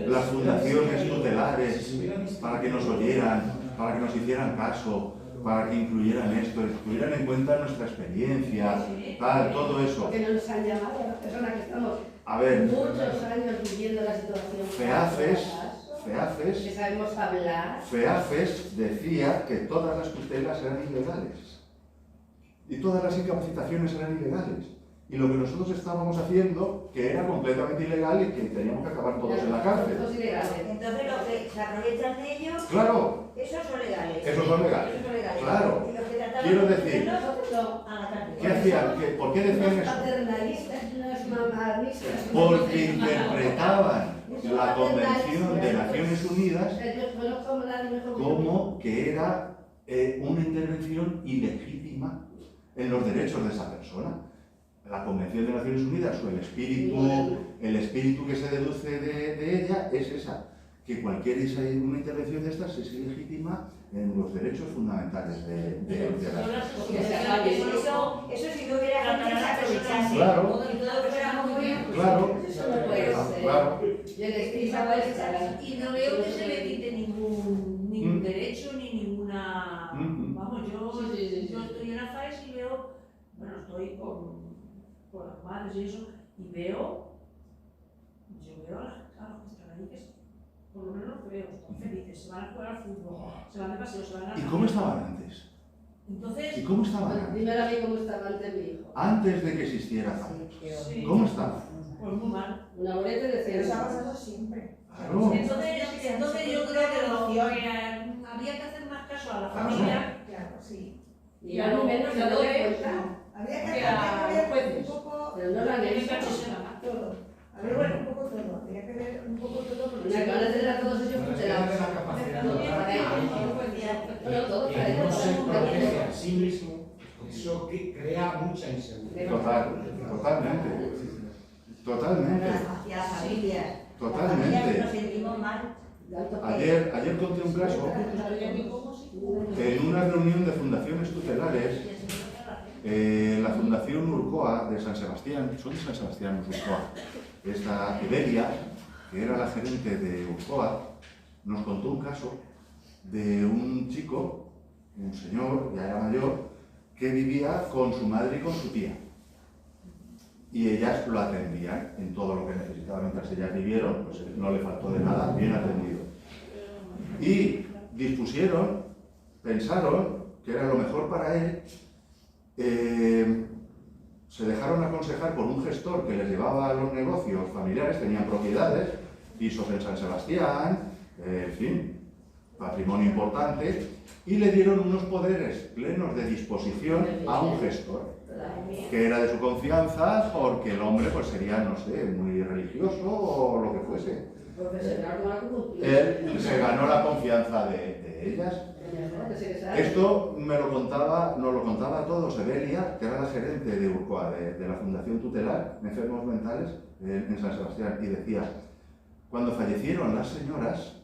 las fundaciones tutelares, para que nos oyeran, para que nos hicieran caso, para que incluyeran esto, tuvieran en cuenta nuestra experiencia, tal, todo eso. Porque no nos han llamado a las personas que estamos A ver, muchos años viviendo la situación. Que sabemos hablar. FEAFES decía que todas las tutelas eran ilegales y todas las incapacitaciones eran ilegales. Y lo que nosotros estábamos haciendo, que era completamente ilegal y que teníamos que acabar todos en la cárcel. Entonces los que se aprovechan de ellos, Claro, esos son legales. esos son legales. Esos son legales. Claro. Y los que trataban Quiero de decir, protegerlos, a la cárcel. ¿qué hacían? ¿Por qué decían Unos eso? paternalistas, unos mamalistas. Porque interpretaban la Convención de Naciones Unidas como que era una intervención ilegítima en los derechos de esa persona. La Convención de Naciones Unidas, o el espíritu que se deduce de ella es esa, que una intervención de estas es ilegítima en los derechos fundamentales de las personas. Eso si no hubiera gente que se aprovechase. Claro. Claro. Eso no puede ser. Claro. Y no veo que se le quite ningún derecho ni ninguna... Vamos, yo estoy en la FAES y veo, bueno, estoy con las madres y eso, y veo a los que están ahí, que por lo menos lo veo, están felices, se van a jugar al fútbol, se van de paseo, se van a... ¿Y cómo estaban antes? Entonces... ¿Y cómo estaban antes? Dímelo a mí cómo estaba antes mi hijo. Antes de que existiera FAES. Sí. ¿Cómo estaban? Pues muy mal. Una boleta de Pero eso ha defensa. pasado siempre. Claro. Entonces yo creo que habría que hacer más caso a la familia. Claro, sí. Y a lo menos se doy cuenta. Habría que Que a ver los jueces. un poco Pero no lo han hecho. todo. A ver, bueno, un poco todo. Habría que ver un poco todo. Porque Una que van a tener a todos ellos tutelados. la capacidad Todo total para ellos. No, todo para que no se protege ellos. a sí mismo, eso que crea mucha inseguridad. Totalmente. Totalmente. Hacia las familias. Totalmente. Las familias nos sentimos mal. Ayer conté un caso en una reunión de fundaciones tutelares. La Fundación Urcoa de San Sebastián, son de San Sebastián, Urcoa. Esta Iberia, que era la gerente de Urcoa, nos contó un caso de un chico, un señor, ya era mayor, que vivía con su madre y con su tía. Y ellas lo atendían en todo lo que necesitaba. Mientras ellas vivieron, pues no le faltó de nada, bien atendido. Y dispusieron, pensaron que era lo mejor para él. Se dejaron aconsejar por un gestor que les llevaba a los negocios familiares, tenían propiedades, pisos en San Sebastián, en fin, patrimonio importante, y le dieron unos poderes plenos de disposición a un gestor, que era de su confianza porque el hombre pues sería, no sé, muy religioso o lo que fuese. Él se ganó la confianza de ellas. Esto nos lo contaba a todos Evelia, que era la gerente de Urcoa, de la Fundación Tutelar de Enfermos Mentales en San Sebastián, y decía, cuando fallecieron las señoras,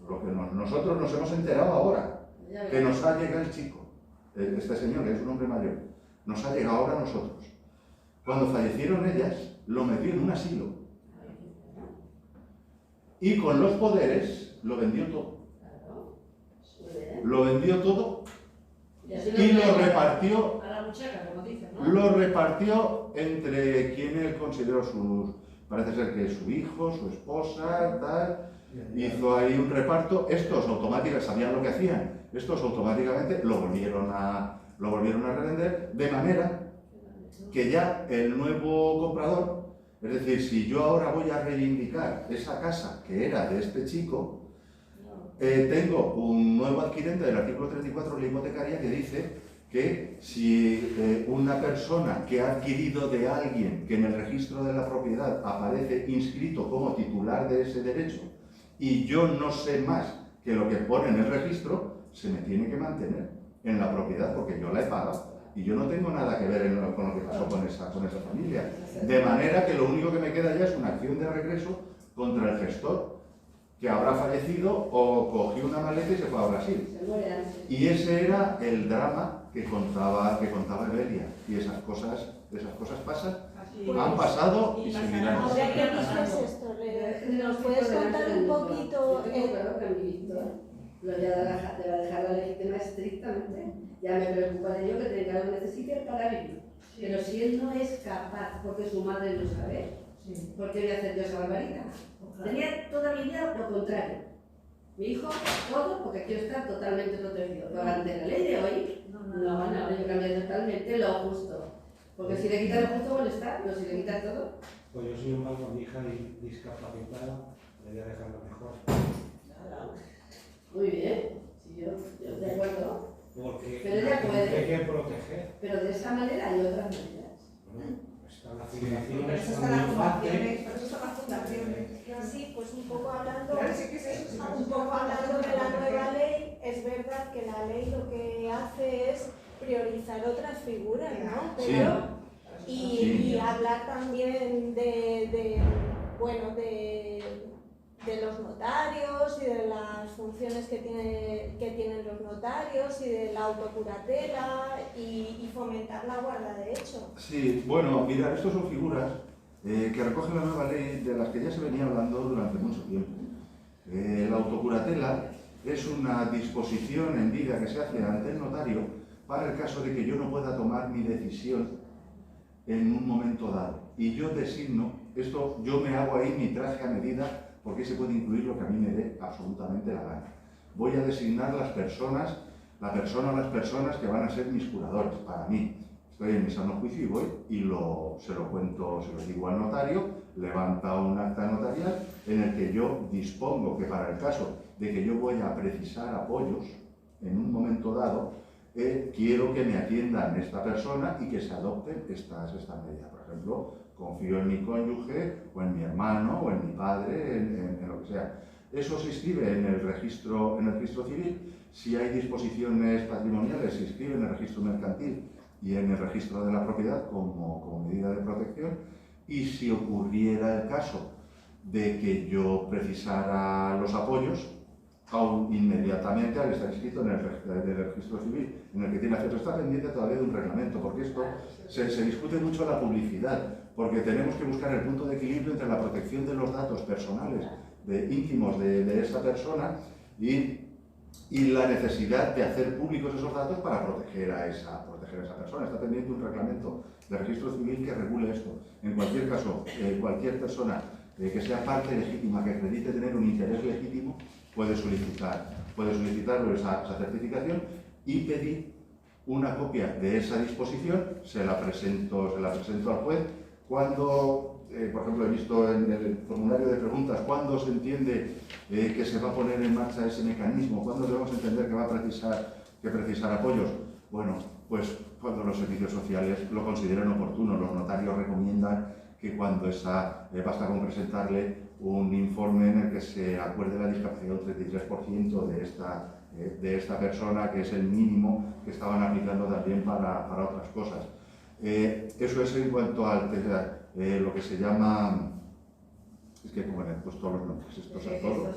lo que nosotros nos hemos enterado ahora, que nos ha llegado el chico, este señor, que es un hombre mayor, nos ha llegado ahora a nosotros. Cuando fallecieron ellas, lo metió en un asilo. Y con los poderes lo vendió todo. Lo vendió todo y lo repartió. A la muchacha, como dicen, ¿no? Lo repartió entre quien él consideró parece ser que su hijo, su esposa, tal. Hizo ahí un reparto. Estos automáticamente sabían lo que hacían. Estos automáticamente lo volvieron a lo volvieron a revender, de manera que ya el nuevo comprador, es decir, si yo ahora voy a reivindicar esa casa que era de este chico, tengo un nuevo adquirente del artículo 34 de la hipotecaria que dice que si una persona que ha adquirido de alguien que en el registro de la propiedad aparece inscrito como titular de ese derecho y yo no sé más que lo que pone en el registro, se me tiene que mantener en la propiedad porque yo la he pagado y yo no tengo nada que ver con lo que pasó con esa familia. De manera que lo único que me queda ya es una acción de regreso contra el gestor, que habrá fallecido o cogió una maleta y se fue a Brasil. Y ese era el drama que contaba Evelia. Y esas cosas pasan, han pasado y seguirán. Ahora que dices esto, ¿nos puedes contar un poquito? Lo voy a dejar la legítima estrictamente. Ya me preocupa de ello que tenga lo necesite para vivir. Pero si él no es capaz, porque su madre lo sabe, ¿por qué voy a hacer yo esa barbaridad? Tenía toda mi vida lo contrario. Mi hijo, todo, porque quiero estar totalmente protegido. Pero ante la ley de hoy, no, yo cambié totalmente lo justo. Porque si le quitas lo justo, molestar, pero si le quitas todo. Pues yo, sin embargo, mi hija discapacitada, le voy a dejarlo mejor. Muy bien, sí, yo de acuerdo. Porque pero ella puede. Hay que proteger. Pero de esa manera hay otras maneras. Bueno, están las fundaciones, por eso están las fundaciones. Sí, pues un poco hablando, Claro, sí que es eso, un poco hablando de la nueva ley, es verdad que la ley lo que hace es priorizar otras figuras, ¿no? Pero, y hablar también de los notarios y de las funciones que tienen los notarios y de la autocuratela y fomentar la guarda de hecho. Sí, bueno, mira, estos son figuras que recoge la nueva ley de las que ya se venía hablando durante mucho tiempo. La autocuratela es una disposición en vida que se hace ante el notario para el caso de que yo no pueda tomar mi decisión en un momento dado. Y yo designo, yo me hago ahí mi traje a medida porque se puede incluir lo que a mí me dé absolutamente la gana. Voy a designar las personas que van a ser mis curadores, para mí. Estoy en mi sano juicio y voy y se lo cuento, se lo digo al notario, levanta un acta notarial en el que yo dispongo que para el caso de que yo voy a precisar apoyos en un momento dado, quiero que me atiendan esta persona y que se adopten estas medidas. Por ejemplo, confío en mi cónyuge o en mi hermano o en mi padre, en lo que sea. Eso se inscribe en el registro civil. Si hay disposiciones patrimoniales, se inscribe en el registro mercantil y en el registro de la propiedad como medida de protección. Y si ocurriera el caso de que yo precisara los apoyos, aún inmediatamente al estar inscrito en el registro civil, en el que tiene acceso, está pendiente todavía de un reglamento, porque esto se discute mucho la publicidad, porque tenemos que buscar el punto de equilibrio entre la protección de los datos personales íntimos de esa persona y la necesidad de hacer públicos esos datos para proteger a esa persona. Está pendiente un reglamento de registro civil que regule esto. En cualquier caso, cualquier persona que sea parte legítima, que acredite tener un interés legítimo, puede solicitar esa certificación y pedir una copia de esa disposición. Se la presento al juez. Cuando, por ejemplo, he visto en el formulario de preguntas, ¿cuándo se entiende que se va a poner en marcha ese mecanismo? ¿Cuándo debemos entender que va a precisar apoyos? Bueno, pues cuando los servicios sociales lo consideren oportuno. Los notarios recomiendan que cuando basta con presentarle un informe en el que se acuerde la discapacidad del 33% de esta persona, que es el mínimo que estaban aplicando también para otras cosas. Eso es en cuanto a lo que se llama, es que como le han puesto los nombres estos a todos,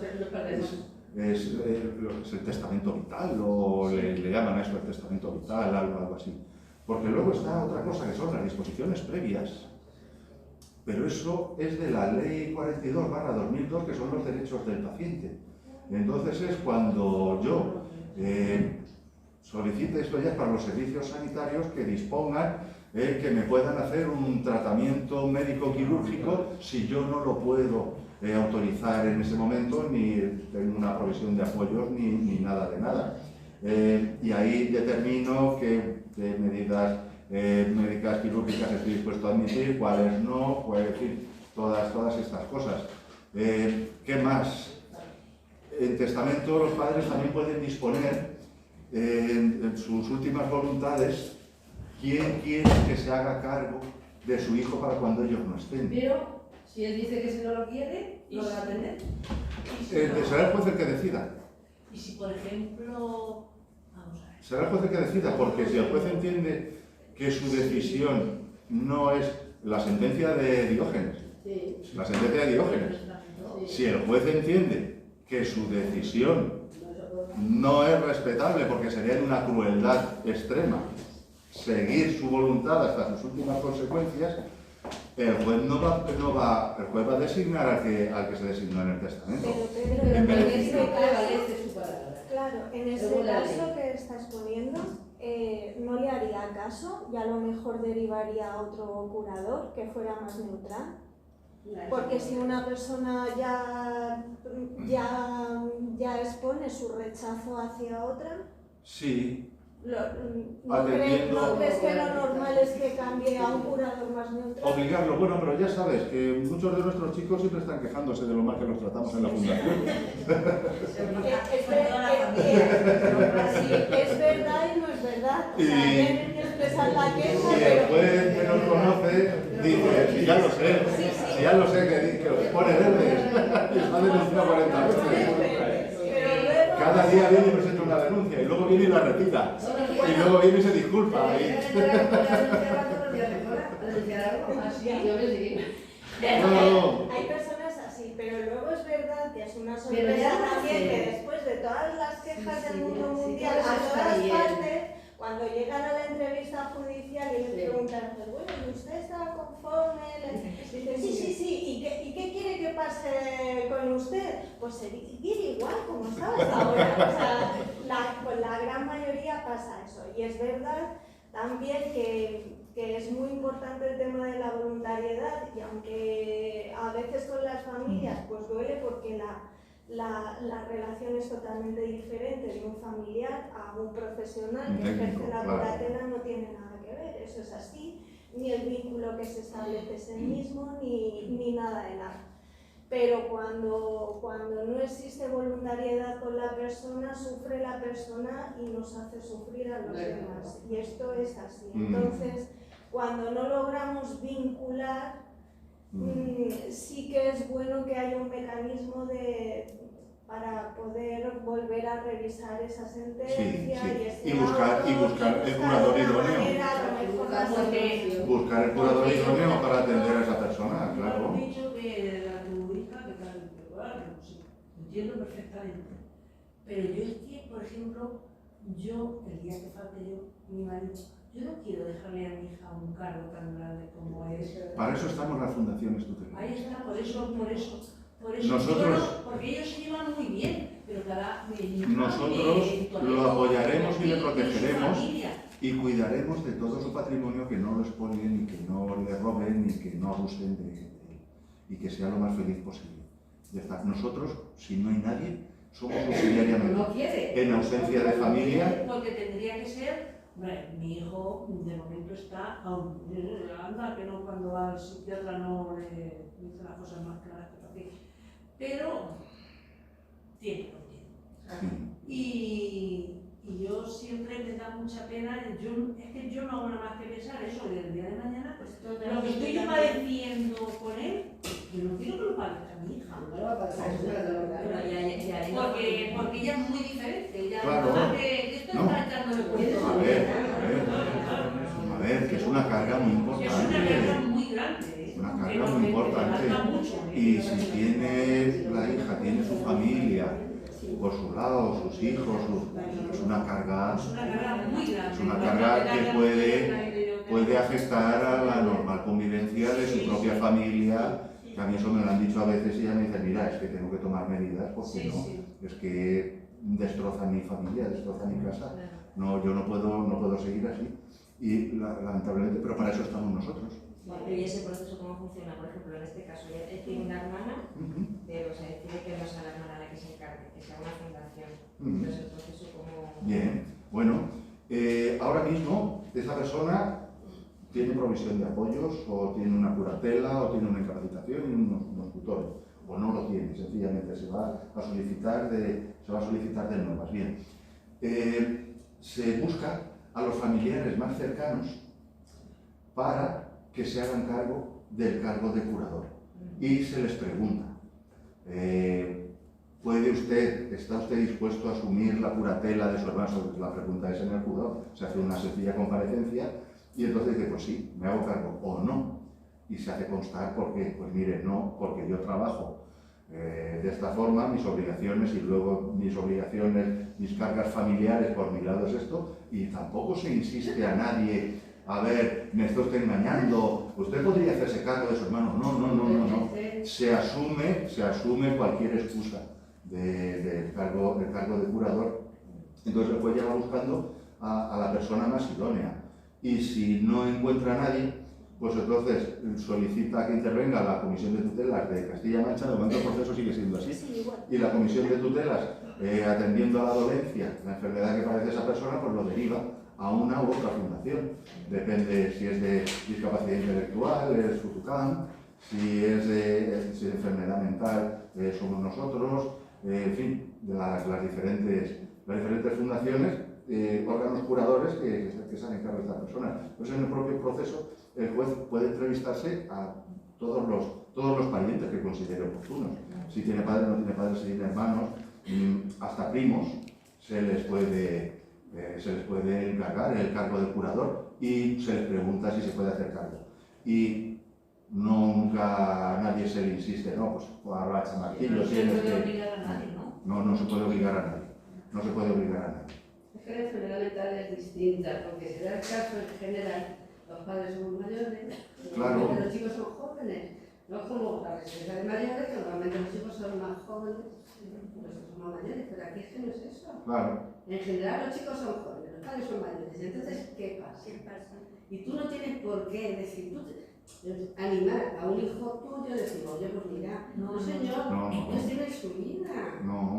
es el testamento vital, o le llaman a eso el testamento vital, algo así. Porque luego está otra cosa que son las disposiciones previas, pero eso es de la ley 42/2002, que son los derechos del paciente. Entonces es cuando yo solicite, esto ya es para los servicios sanitarios, que dispongan que me puedan hacer un tratamiento médico-quirúrgico si yo no lo puedo autorizar en ese momento, ni tengo una provisión de apoyos, ni nada de nada. y ahí determino qué medidas médicas quirúrgicas estoy dispuesto a admitir, cuáles no, pues, en fin, todas estas cosas. ¿Qué más? En testamento los padres también pueden disponer en sus últimas voluntades quién quiere que se haga cargo de su hijo para cuando ellos no estén. Pero si él dice que si no lo quiere, no lo va a tener. Será el juez el que decida. Y si, por ejemplo, vamos a ver. Será el juez el que decida, porque si el juez entiende que su decisión no es la sentencia de Diógenes, la sentencia de Diógenes, si el juez entiende que su decisión no es respetable porque sería de una crueldad extrema seguir su voluntad hasta sus últimas consecuencias, el juez el juez va a designar al que se designó en el testamento. Claro, en ese caso que estás poniendo, no le haría caso y a lo mejor derivaría a otro curador que fuera más neutral. Porque si una persona ya expone su rechazo hacia otra, sí. ¿No crees que lo normal es que cambie a un curador más neutral? Obligarlo, bueno, pero ya sabes que muchos de nuestros chicos siempre están quejándose de lo mal que los tratamos en la fundación. Es verdad y no es verdad. O sea, tienen que expresar la queja. Y el juez que nos conoce dice, si ya lo sé, si ya lo sé que os pone verdes y os ha denunciado 40 veces. Cada día viene y presenta una denuncia y luego viene y la retira. Y luego viene y se disculpa. Hay personas así, pero luego es verdad que es una sorpresa también que después de todas las quejas del mundo mundial a todas partes, cuando llegan a la entrevista judicial y le preguntan, pues bueno, ¿y usted está conforme? Dicen, sí, ¿y qué quiere que pase con usted? Pues seguir igual como está hasta ahora. O sea, pues la gran mayoría pasa eso. Y es verdad también que es muy importante el tema de la voluntariedad, y aunque a veces con las familias pues duele porque la relación es totalmente diferente de un familiar a un profesional que ejerce la curatela, no tiene nada que ver, eso es así, ni el vínculo que se establece es el mismo, ni nada de nada. Pero cuando no existe voluntariedad con la persona, sufre la persona y nos hace sufrir a los demás. Y esto es así. Entonces, cuando no logramos vincular, sí que es bueno que haya un mecanismo para poder volver a revisar esa sentencia y buscar el curador idóneo. Buscar el curador idóneo para atender a esa persona, claro. Has dicho que la tu hija, que tal, que sí, entiendo perfectamente. Pero yo es que, por ejemplo, el día que falte mi marido, yo no quiero dejarle a mi hija un cargo tan grande como es. Para eso estamos las fundaciones tutelares. Ahí está, por eso. Nosotros, porque ellos se llevan muy bien, pero nosotros lo apoyaremos y le protegeremos y cuidaremos de todo su patrimonio, que no lo expolien y que no le roben y que no abusen de él, y que sea lo más feliz posible. Nosotros, si no hay nadie, somos subsidiariamente en ausencia de familia. Porque tendría que ser. Bueno, mi hijo de momento está, anda, que no, cuando va al psiquiatra no le dice las cosas más claras que aquí, pero tiene. Y yo siempre me da mucha pena, es que yo no hago nada más que pensar eso, del día de mañana, pues lo que estoy yo padeciendo con él, yo no quiero que lo padezca mi hija. Porque ella es muy diferente, que esto está echándole cuenta. A ver, que es una carga muy importante. Es una carga muy grande. Una carga muy importante. Y si tiene la hija, tiene su familia, por su lado, sus hijos, es una carga muy grande. Es una carga que puede afectar a la normal convivencia de su propia familia. Que a mí eso me lo han dicho a veces y ella me dice, mira, es que tengo que tomar medidas porque es que destroza mi familia, destroza mi casa. No, yo no puedo seguir así. Y lamentablemente, pero para eso estamos nosotros. ¿Y ese proceso cómo funciona? Por ejemplo, en este caso, ya tiene una hermana, pero se decide que no sea la hermana la que se encargue. que sea una fundación. Entonces el proceso como... Bien, bueno, ahora mismo esa persona tiene provisión de apoyos, o tiene una curatela, o tiene una incapacitación y unos tutores, o no lo tiene, sencillamente se va a solicitar de nuevas. Bien, se busca a los familiares más cercanos para que se hagan cargo del cargo de curador. Y se les pregunta, ¿está usted dispuesto a asumir la curatela de su hermano? La pregunta es en el juzgado, se hace una sencilla comparecencia y entonces dice, pues sí, me hago cargo, o no. Y se hace constar, ¿por qué? Pues mire, no, porque yo trabajo de esta forma, mis obligaciones y luego mis cargas familiares, por mi lado es esto, y tampoco se insiste a nadie, a ver, me está usted engañando, usted podría hacerse cargo de su hermano. No. Se asume cualquier excusa del cargo de curador. Entonces el juez ya va buscando a la persona más idónea. Y si no encuentra a nadie, pues entonces solicita que intervenga la Comisión de Tutelas de Castilla-Mancha. De momento el proceso sigue siendo así. Y la Comisión de Tutelas, atendiendo a la dolencia, la enfermedad que padece esa persona, pues lo deriva a una u otra fundación. Depende si es de discapacidad intelectual, es Futucam, si es de enfermedad mental, somos nosotros, en fin, de las diferentes fundaciones, órganos curadores que se hacen cargo de esta persona. Pues en el propio proceso el juez puede entrevistarse a todos los parientes que considere oportunos. Si tiene padres, no tiene padres, si tiene hermanos, hasta primos, se les puede encargar el cargo de curador y se les pregunta si se puede hacer cargo. Y nunca nadie se le insiste, no, pues ahora chamaquillo tienes que... No se puede obligar a nadie. No se puede obligar a nadie. Es que la enfermedad mental es distinta, porque se da el caso en general, los padres son mayores, claro. Los chicos son jóvenes, no es como la residencia de mayores, que normalmente los chicos son más jóvenes, los son más mayores, pero aquí es que no es eso. Claro. En general los chicos son jóvenes, los padres son mayores, y entonces, ¿qué pasa? Y tú no tienes por qué decir, animar a un hijo tuyo, decir, oye, pues mira, no señor, ellos tienen su vida.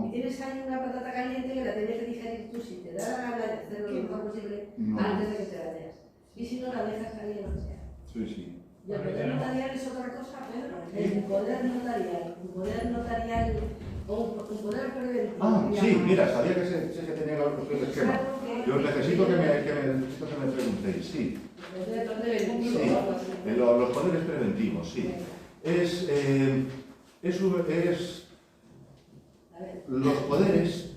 Y tienes ahí una patata caliente que la tienes que digerir tú, si te da la gana de hacerlo lo mejor posible antes de que te vayas. Y si no la dejas ahí, no sea. Sí. Y el poder notarial es otra cosa, Pedro. El poder notarial, o un poder preventivo. Sí, mira, sabía que tenía que haber puesto el esquema. Yo necesito que me preguntéis, sí. Los poderes preventivos, sí. Los poderes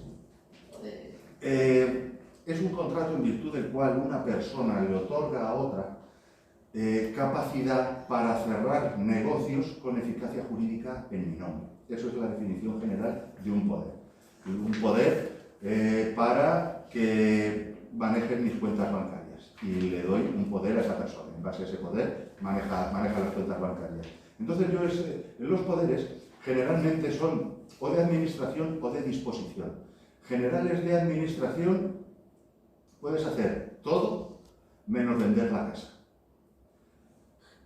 es un contrato en virtud del cual una persona le otorga a otra capacidad para cerrar negocios con eficacia jurídica en mi nombre. Eso es la definición general de un poder. Un poder para que manejen mis cuentas bancarias. Y le doy un poder a esa persona. En base a ese poder maneja las cuentas bancarias. Entonces los poderes generalmente son o de administración o de disposición. Generales de administración, puedes hacer todo menos vender la casa.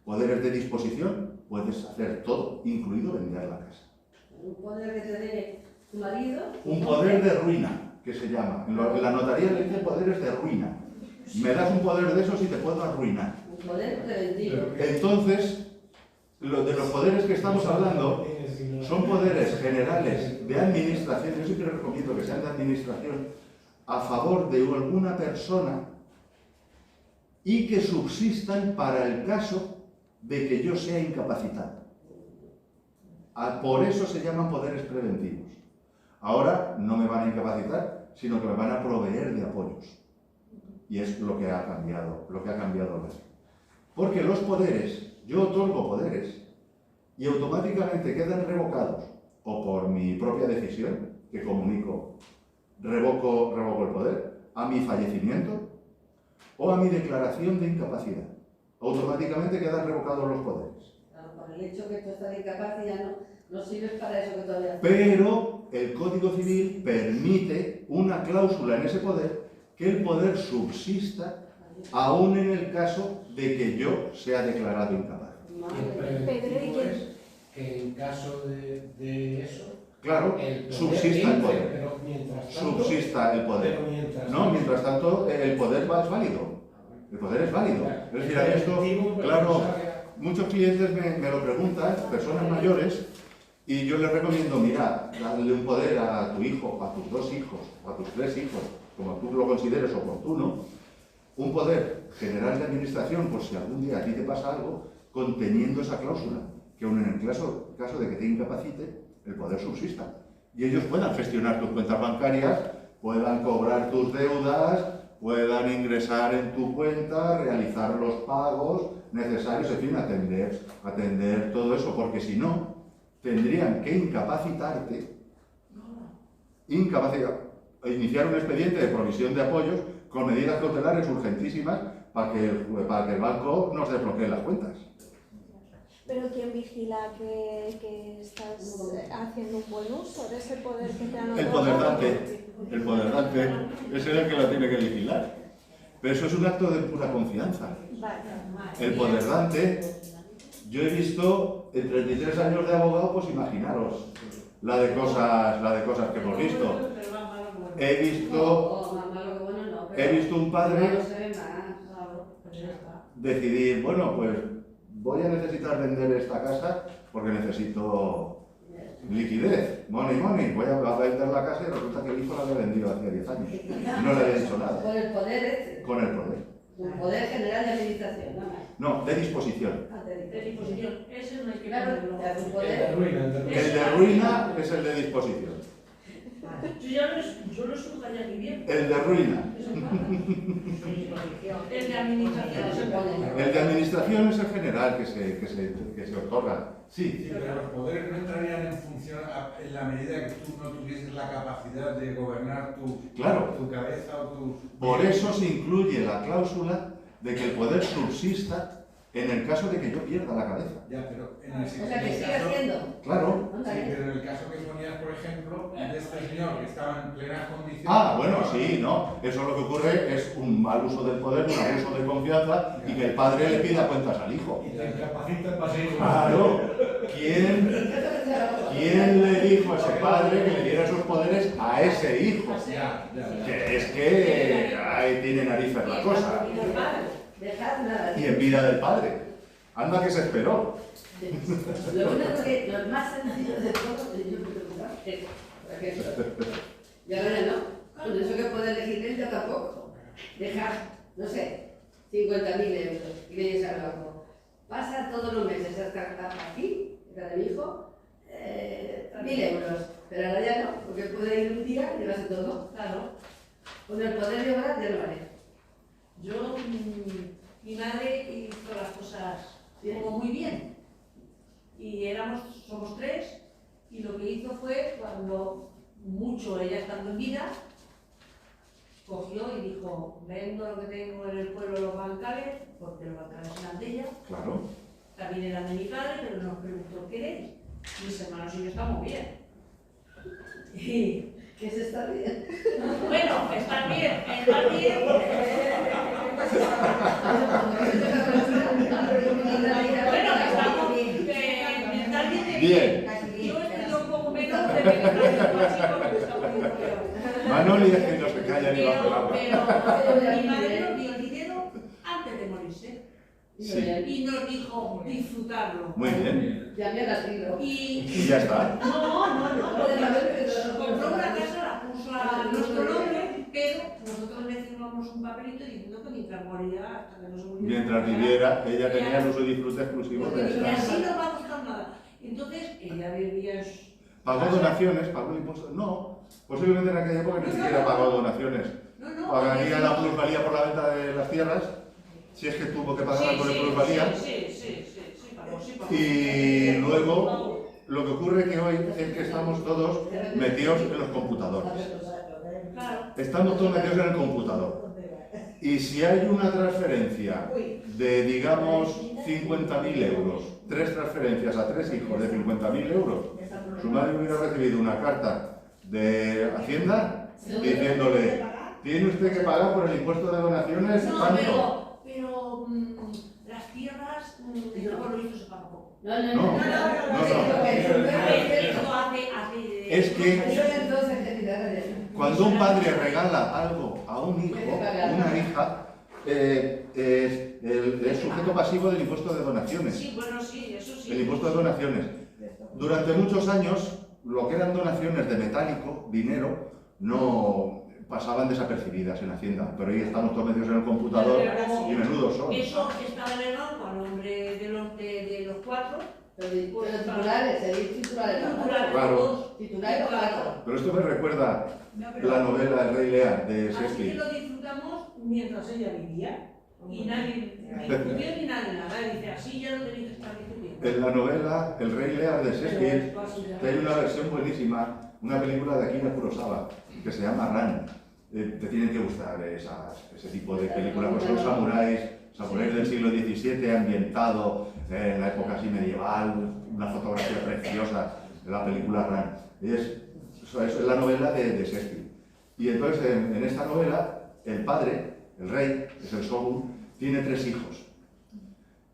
Poderes de disposición, puedes hacer todo, incluido vender la casa. Un poder que te dé tu marido. Un poder de ruina, que se llama. En la notaría le dicen poderes de ruina. Me das un poder de esos y te puedo arruinar. Un poder preventivo. Entonces, de los poderes que estamos hablando son poderes generales de administración. Yo siempre recomiendo que sean de administración a favor de alguna persona y que subsistan para el caso de que yo sea incapacitado. Por eso se llaman poderes preventivos. Ahora no me van a incapacitar, sino que me van a proveer de apoyos. Y es lo que ha cambiado la ley. Porque los poderes, yo otorgo poderes y automáticamente quedan revocados, o por mi propia decisión, que comunico, revoco el poder, a mi fallecimiento o a mi declaración de incapacidad. Automáticamente quedan revocados los poderes. Claro, por el hecho que tú estás incapaz y ya no sirves para eso que todavía... Pero el Código Civil permite una cláusula en ese poder que el poder subsista aún en el caso de que yo sea declarado incapaz. Y el preventivo es que en caso de eso, Claro, subsista el poder. Pero mientras tanto, subsista el poder. Mientras tanto, el poder es válido. El poder es válido. Es decir, a esto, claro, muchos clientes me lo preguntan, personas mayores, y yo les recomiendo, mira, darle un poder a tu hijo, a tus 2 hijos, a tus 3 hijos, como tú lo consideres oportuno, un poder general de administración, por si algún día a ti te pasa algo, conteniendo esa cláusula, que aun en el caso de que te incapacite, el poder subsista. Y ellos puedan gestionar tus cuentas bancarias, puedan cobrar tus deudas, puedan ingresar en tu cuenta, realizar los pagos necesarios, en fin, atender todo eso, porque si no, tendrían que incapacitarte, iniciar un expediente de provisión de apoyos con medidas cautelares urgentísimas para que el banco nos desbloquee las cuentas. Pero ¿quién vigila que estás haciendo un buen uso de ese poder que te han otorgado? El poder dante es el que lo tiene que vigilar. Pero eso es un acto de pura confianza. El poder dante, yo he visto en 33 años de abogado, pues imaginaros la de cosas que hemos visto. He visto un padre decidir, bueno, pues voy a necesitar vender esta casa porque necesito liquidez, money, voy a vender la casa y resulta que el hijo la había vendido hace 10 años y no le había dicho nada. Con el poder este. Con el poder. El poder general de administración, ¿no? No, de disposición. De disposición. Ese no hay que ponerlo. El de ruina es el de disposición. Yo lo subrayo aquí bien. El de ruina. El de administración es el poder. El de administración es el general que se otorga. Sí, pero los poderes no entrarían en función en la medida que tú no tuvieses la capacidad de gobernar tu cabeza o tu... Por eso se incluye la cláusula de que el poder subsista en el caso de que yo pierda la cabeza. Ya, pero en el O sea, que siga haciendo. Claro. Sí, pero en el caso que ponías, por ejemplo, de este señor que estaba en plenas condiciones... Ah, bueno, sí, no. Eso lo que ocurre es un mal uso del poder, un abuso de confianza y que el padre le pida cuentas al hijo. Y te incapacita para seguir. Claro. ¿Quién le dijo a ese padre que le diera esos poderes a ese hijo? Que es que ahí tiene narices la cosa. Y en vida del padre. Anda que se esperó. Lo único que, lo más sencillo de todo, yo me preguntaba, es, por ejemplo, y ahora no, con eso que puede elegir yo tampoco. Dejar, no sé, 50.000 euros y le dices al banco, pasa todos los meses hasta aquí, de mi hijo, 1.000 euros. Pero ahora ya no, porque puede ir un día y llevarse todo. Claro. Con el poder de obrar ya no vale. Yo, mi madre hizo las cosas como muy bien. Y somos 3, y lo que hizo fue, cuando mucho ella estando en vida, cogió y dijo, vendo lo que tengo en el pueblo, los bancales, porque los bancales eran de ella. Claro. También eran de mi padre, pero nos preguntó, ¿qué queréis? Mis hermanos y yo estamos bien. Y... ¿Qué es estar bien? Bueno, estar bien, estar bien. Bueno, estamos bien. Yo estoy un poco menos de Manoli es que no se calla ni bajo el agua. Pero mi madre nos dio el dinero antes de morirse. Sí. Y nos dijo disfrutarlo. Muy bien. Ya me la tiro. Y ya está. No. Compró una casa, la puso a nuestro nombre, pero nosotros le firmamos un papelito diciendo que mientras moría, hasta que no se muriera. Mientras viviera, ella tenía el uso y disfrute exclusivo de Y esta. así no va a costar nada. Entonces, ella vivía... ¿Pagó donaciones? ¿Pagó impuestos? No. Posiblemente en aquella época ni siquiera pagó donaciones. Pagaría la plusvalía por la venta de las tierras, si es que tuvo que pagar por el plusvalía. Sí, pagó. Y luego, lo que ocurre que hoy es que estamos todos metidos en los computadores. Estamos todos metidos en el computador. Y si hay una transferencia de, digamos, 50.000 euros, 3 transferencias a 3 hijos de 50.000 euros, su madre hubiera recibido una carta de Hacienda diciéndole, tiene usted que pagar por el impuesto de donaciones tanto. Pero las tierras, por lo visto se pagó. No. es que cuando un padre regala algo a un hijo, una hija, es sujeto pasivo del impuesto de donaciones. Sí, bueno, sí, eso sí. El impuesto de donaciones. Durante muchos años, lo que eran donaciones de metálico, dinero, no pasaban desapercibidas en Hacienda, pero ahí estamos todos metidos en el computador y menudos son. Eso está delegado al nombre de los cuatro. Titulares. Claro. Pero esto me recuerda la novela El Rey Lear de Así Shakespeare. que lo disfrutamos mientras ella vivía. Y nadie discutió ni nadie nada. Y dice, así ya no tenéis que estar discutiendo. En la novela El Rey Lear de Shakespeare hay una versión buenísima, una película de Akira Kurosawa, que se llama Ran. Te tienen que gustar ese tipo de películas, pues son samuráis del siglo XVII, ambientado en la época así medieval, una fotografía preciosa de la película Ran. Es la novela de Shakespeare. Y entonces en esta novela, el padre, el rey, es el shogun, tiene 3 hijos.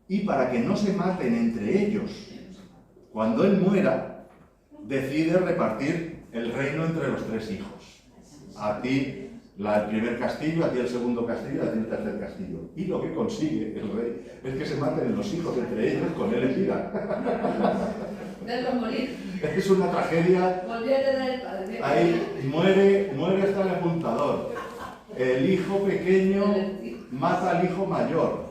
Y para que no se maten entre ellos, cuando él muera, decide repartir el reino entre los 3 hijos. A ti el primer castillo, a ti el segundo castillo, a ti el tercer castillo. Y lo que consigue el rey es que se maten los hijos entre ellos con él en vida. Verlos morir. Es una tragedia. Volví a tener el padre. Ahí muere hasta el apuntador. El hijo pequeño mata al hijo mayor.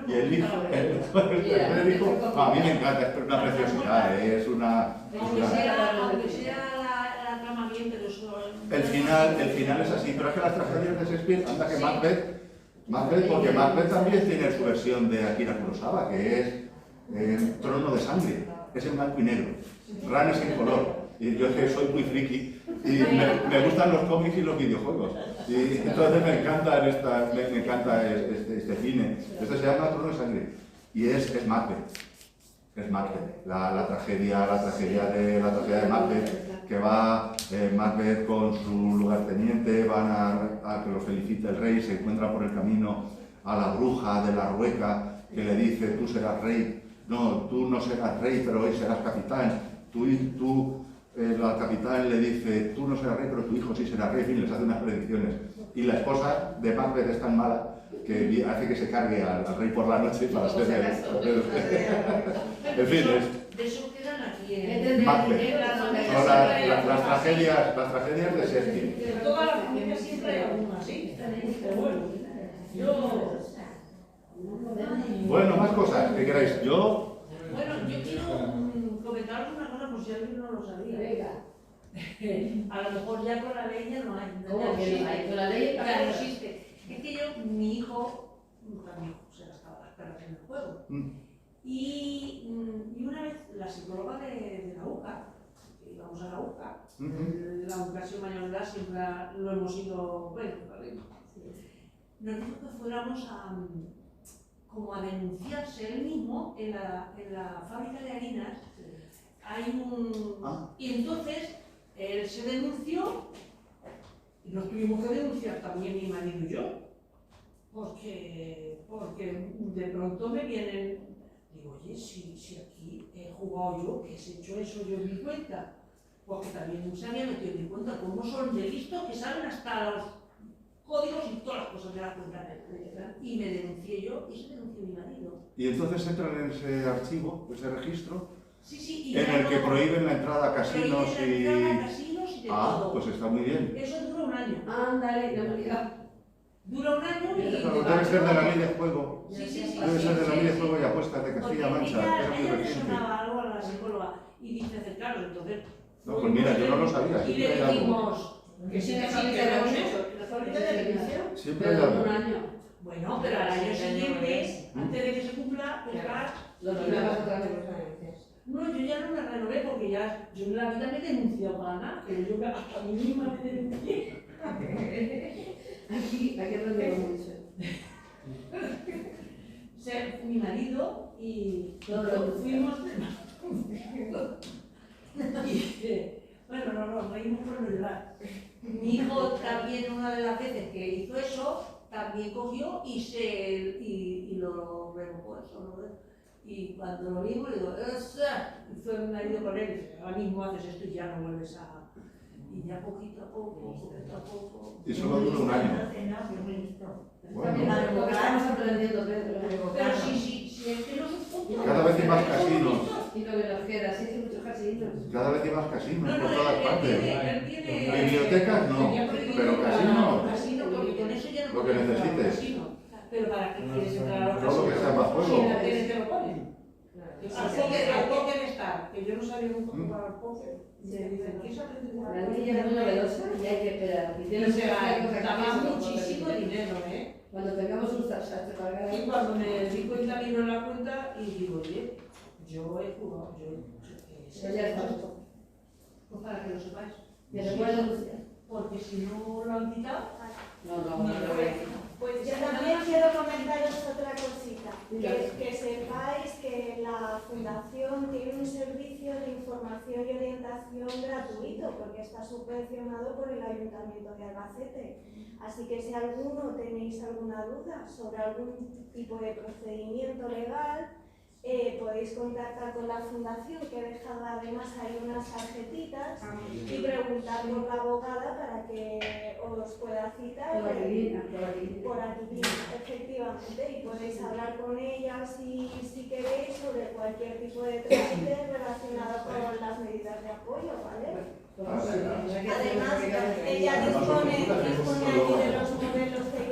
Y el tercer hijo, a mí me encanta, es una preciosidad, es una... Aunque sea la trama bien, pero eso... El final es así, pero es que las tragedias de Shakespeare, anda que Macbeth, porque Macbeth también tiene su versión de Akira Kurosawa, que es Trono de Sangre, es en blanco y negro, Ran es en color, y yo es que soy muy friki, y me gustan los cómics y los videojuegos, y entonces me encanta este cine. Este se llama Trono de Sangre, y es Macbeth. Es Macbeth, la tragedia de Macbeth, que va Macbeth con su lugarteniente, van a que lo felicite el rey, se encuentra por el camino a la bruja de la Rueca, que le dice, tú serás rey, no, tú no serás rey, pero hoy serás capitán, la capitán le dice, tú no serás rey, pero tu hijo sí será rey, en fin, les hace unas predicciones. Y la esposa de Macbeth es tan mala que hace que se cargue al rey por la noche para ser el... En fin, de eso quedan aquí Macbeth. Las tragedias de Shakespeare. De toda la familia siempre hay alguna así. Pero bueno, Bueno, más cosas que queráis. Bueno, yo quiero comentaros una cosa por si alguien no lo sabía. A lo mejor ya con la ley ya no hay. ¿Cómo que no hay? Con la ley ya no existe. Es que mi hijo se gastaba las perras en el juego. Y una vez la psicóloga de la UCA, que íbamos a la UCA, la educación mayor de edad siempre lo hemos ido, bueno, nos dijo que fuéramos como a denunciarse él mismo en la fábrica de harinas. Hay y entonces él se denunció y nos tuvimos que denunciar también mi marido y yo, porque de pronto me vienen, digo, oye, si aquí he jugado yo, que he hecho eso yo en mi cuenta, porque también se había metido en mi cuenta, como son de listo que saben hasta los códigos y todas las cosas de la cuenta. Y me denuncié yo y se denunció mi marido. Y entonces entran en ese archivo, ese registro, sí, en el que prohíben la entrada a casinos y... de todo. Pues está muy bien. Eso dura un año. Ándale, ya me he olvidado. Dura un año y... Debe ser de la ley de juego. Sí. Debe ser de la ley de juego y apuestas de Castilla-La Mancha. Porque ella le sonaba algo a la psicóloga y dice, claro, entonces... No, pues mira, yo no lo sabía. Y le dijimos que sí, que hemos hecho. Siempre hay algo. Bueno, pero al año siguiente, antes de que se cumpla, Lo renovas otra vez. No, yo ya no me renové porque ya yo en la vida me he denunciado para nada, pero yo hasta a mí misma me denuncié. Aquí aprendemos mucho. Ser mi marido y fuimos... Bueno, no, reímos por no llorar. Mi hijo también, una de las veces que hizo eso, también cogió y lo revocó eso. Y cuando lo vimos, le digo, y fue mi marido con él, ahora mismo haces esto y ya no vuelves a Y ya poquito a poco, poquito a poco. Y solo dura un año. Estamos aprendiendo, Pero si es que no se punto. Cada vez hay más casinos. Y lo que nos queda, sí, hay muchos casinos. Cada vez hay más casinos No, por no, todas él partes. tiene Bibliotecas no, pero casinos. Casino, porque con eso ya no Lo que puedes entrar a un necesites. casino. Pero ¿para qué quieres entrar a un Todo lo casino? que sea más juego. Si en la tele te lo ponen. Claro. Al póker está, que yo no sabía nunca jugar al póker. Me dicen, ¿quieres aprender a jugar La al niña es muy novedosa y hay que esperar. Y tienes que gastaba muchísimo dinero, ¿eh? Cuando tengamos un salsaste para ganar. Y cuando me di cuenta, miro en la cuenta y digo, oye, yo he jugado, Pero ya está. Pues para que lo sepáis. ¿Me recuerdas, Lucía? Porque si no lo han quitado, No, ni lo voy a quitar. Pues yo también quiero comentaros otra cosita, que sepáis que la Fundación tiene un servicio de información y orientación gratuito, porque está subvencionado por el Ayuntamiento de Albacete. Así que si alguno tenéis alguna duda sobre algún tipo de procedimiento legal, podéis contactar con la Fundación, que he dejado además ahí unas tarjetitas, y preguntar por la abogada para que os pueda citar. Por aquí, efectivamente, y podéis hablar con ella si queréis sobre cualquier tipo de trámite relacionado con las medidas de apoyo, ¿vale? Además, ella dispone allí de los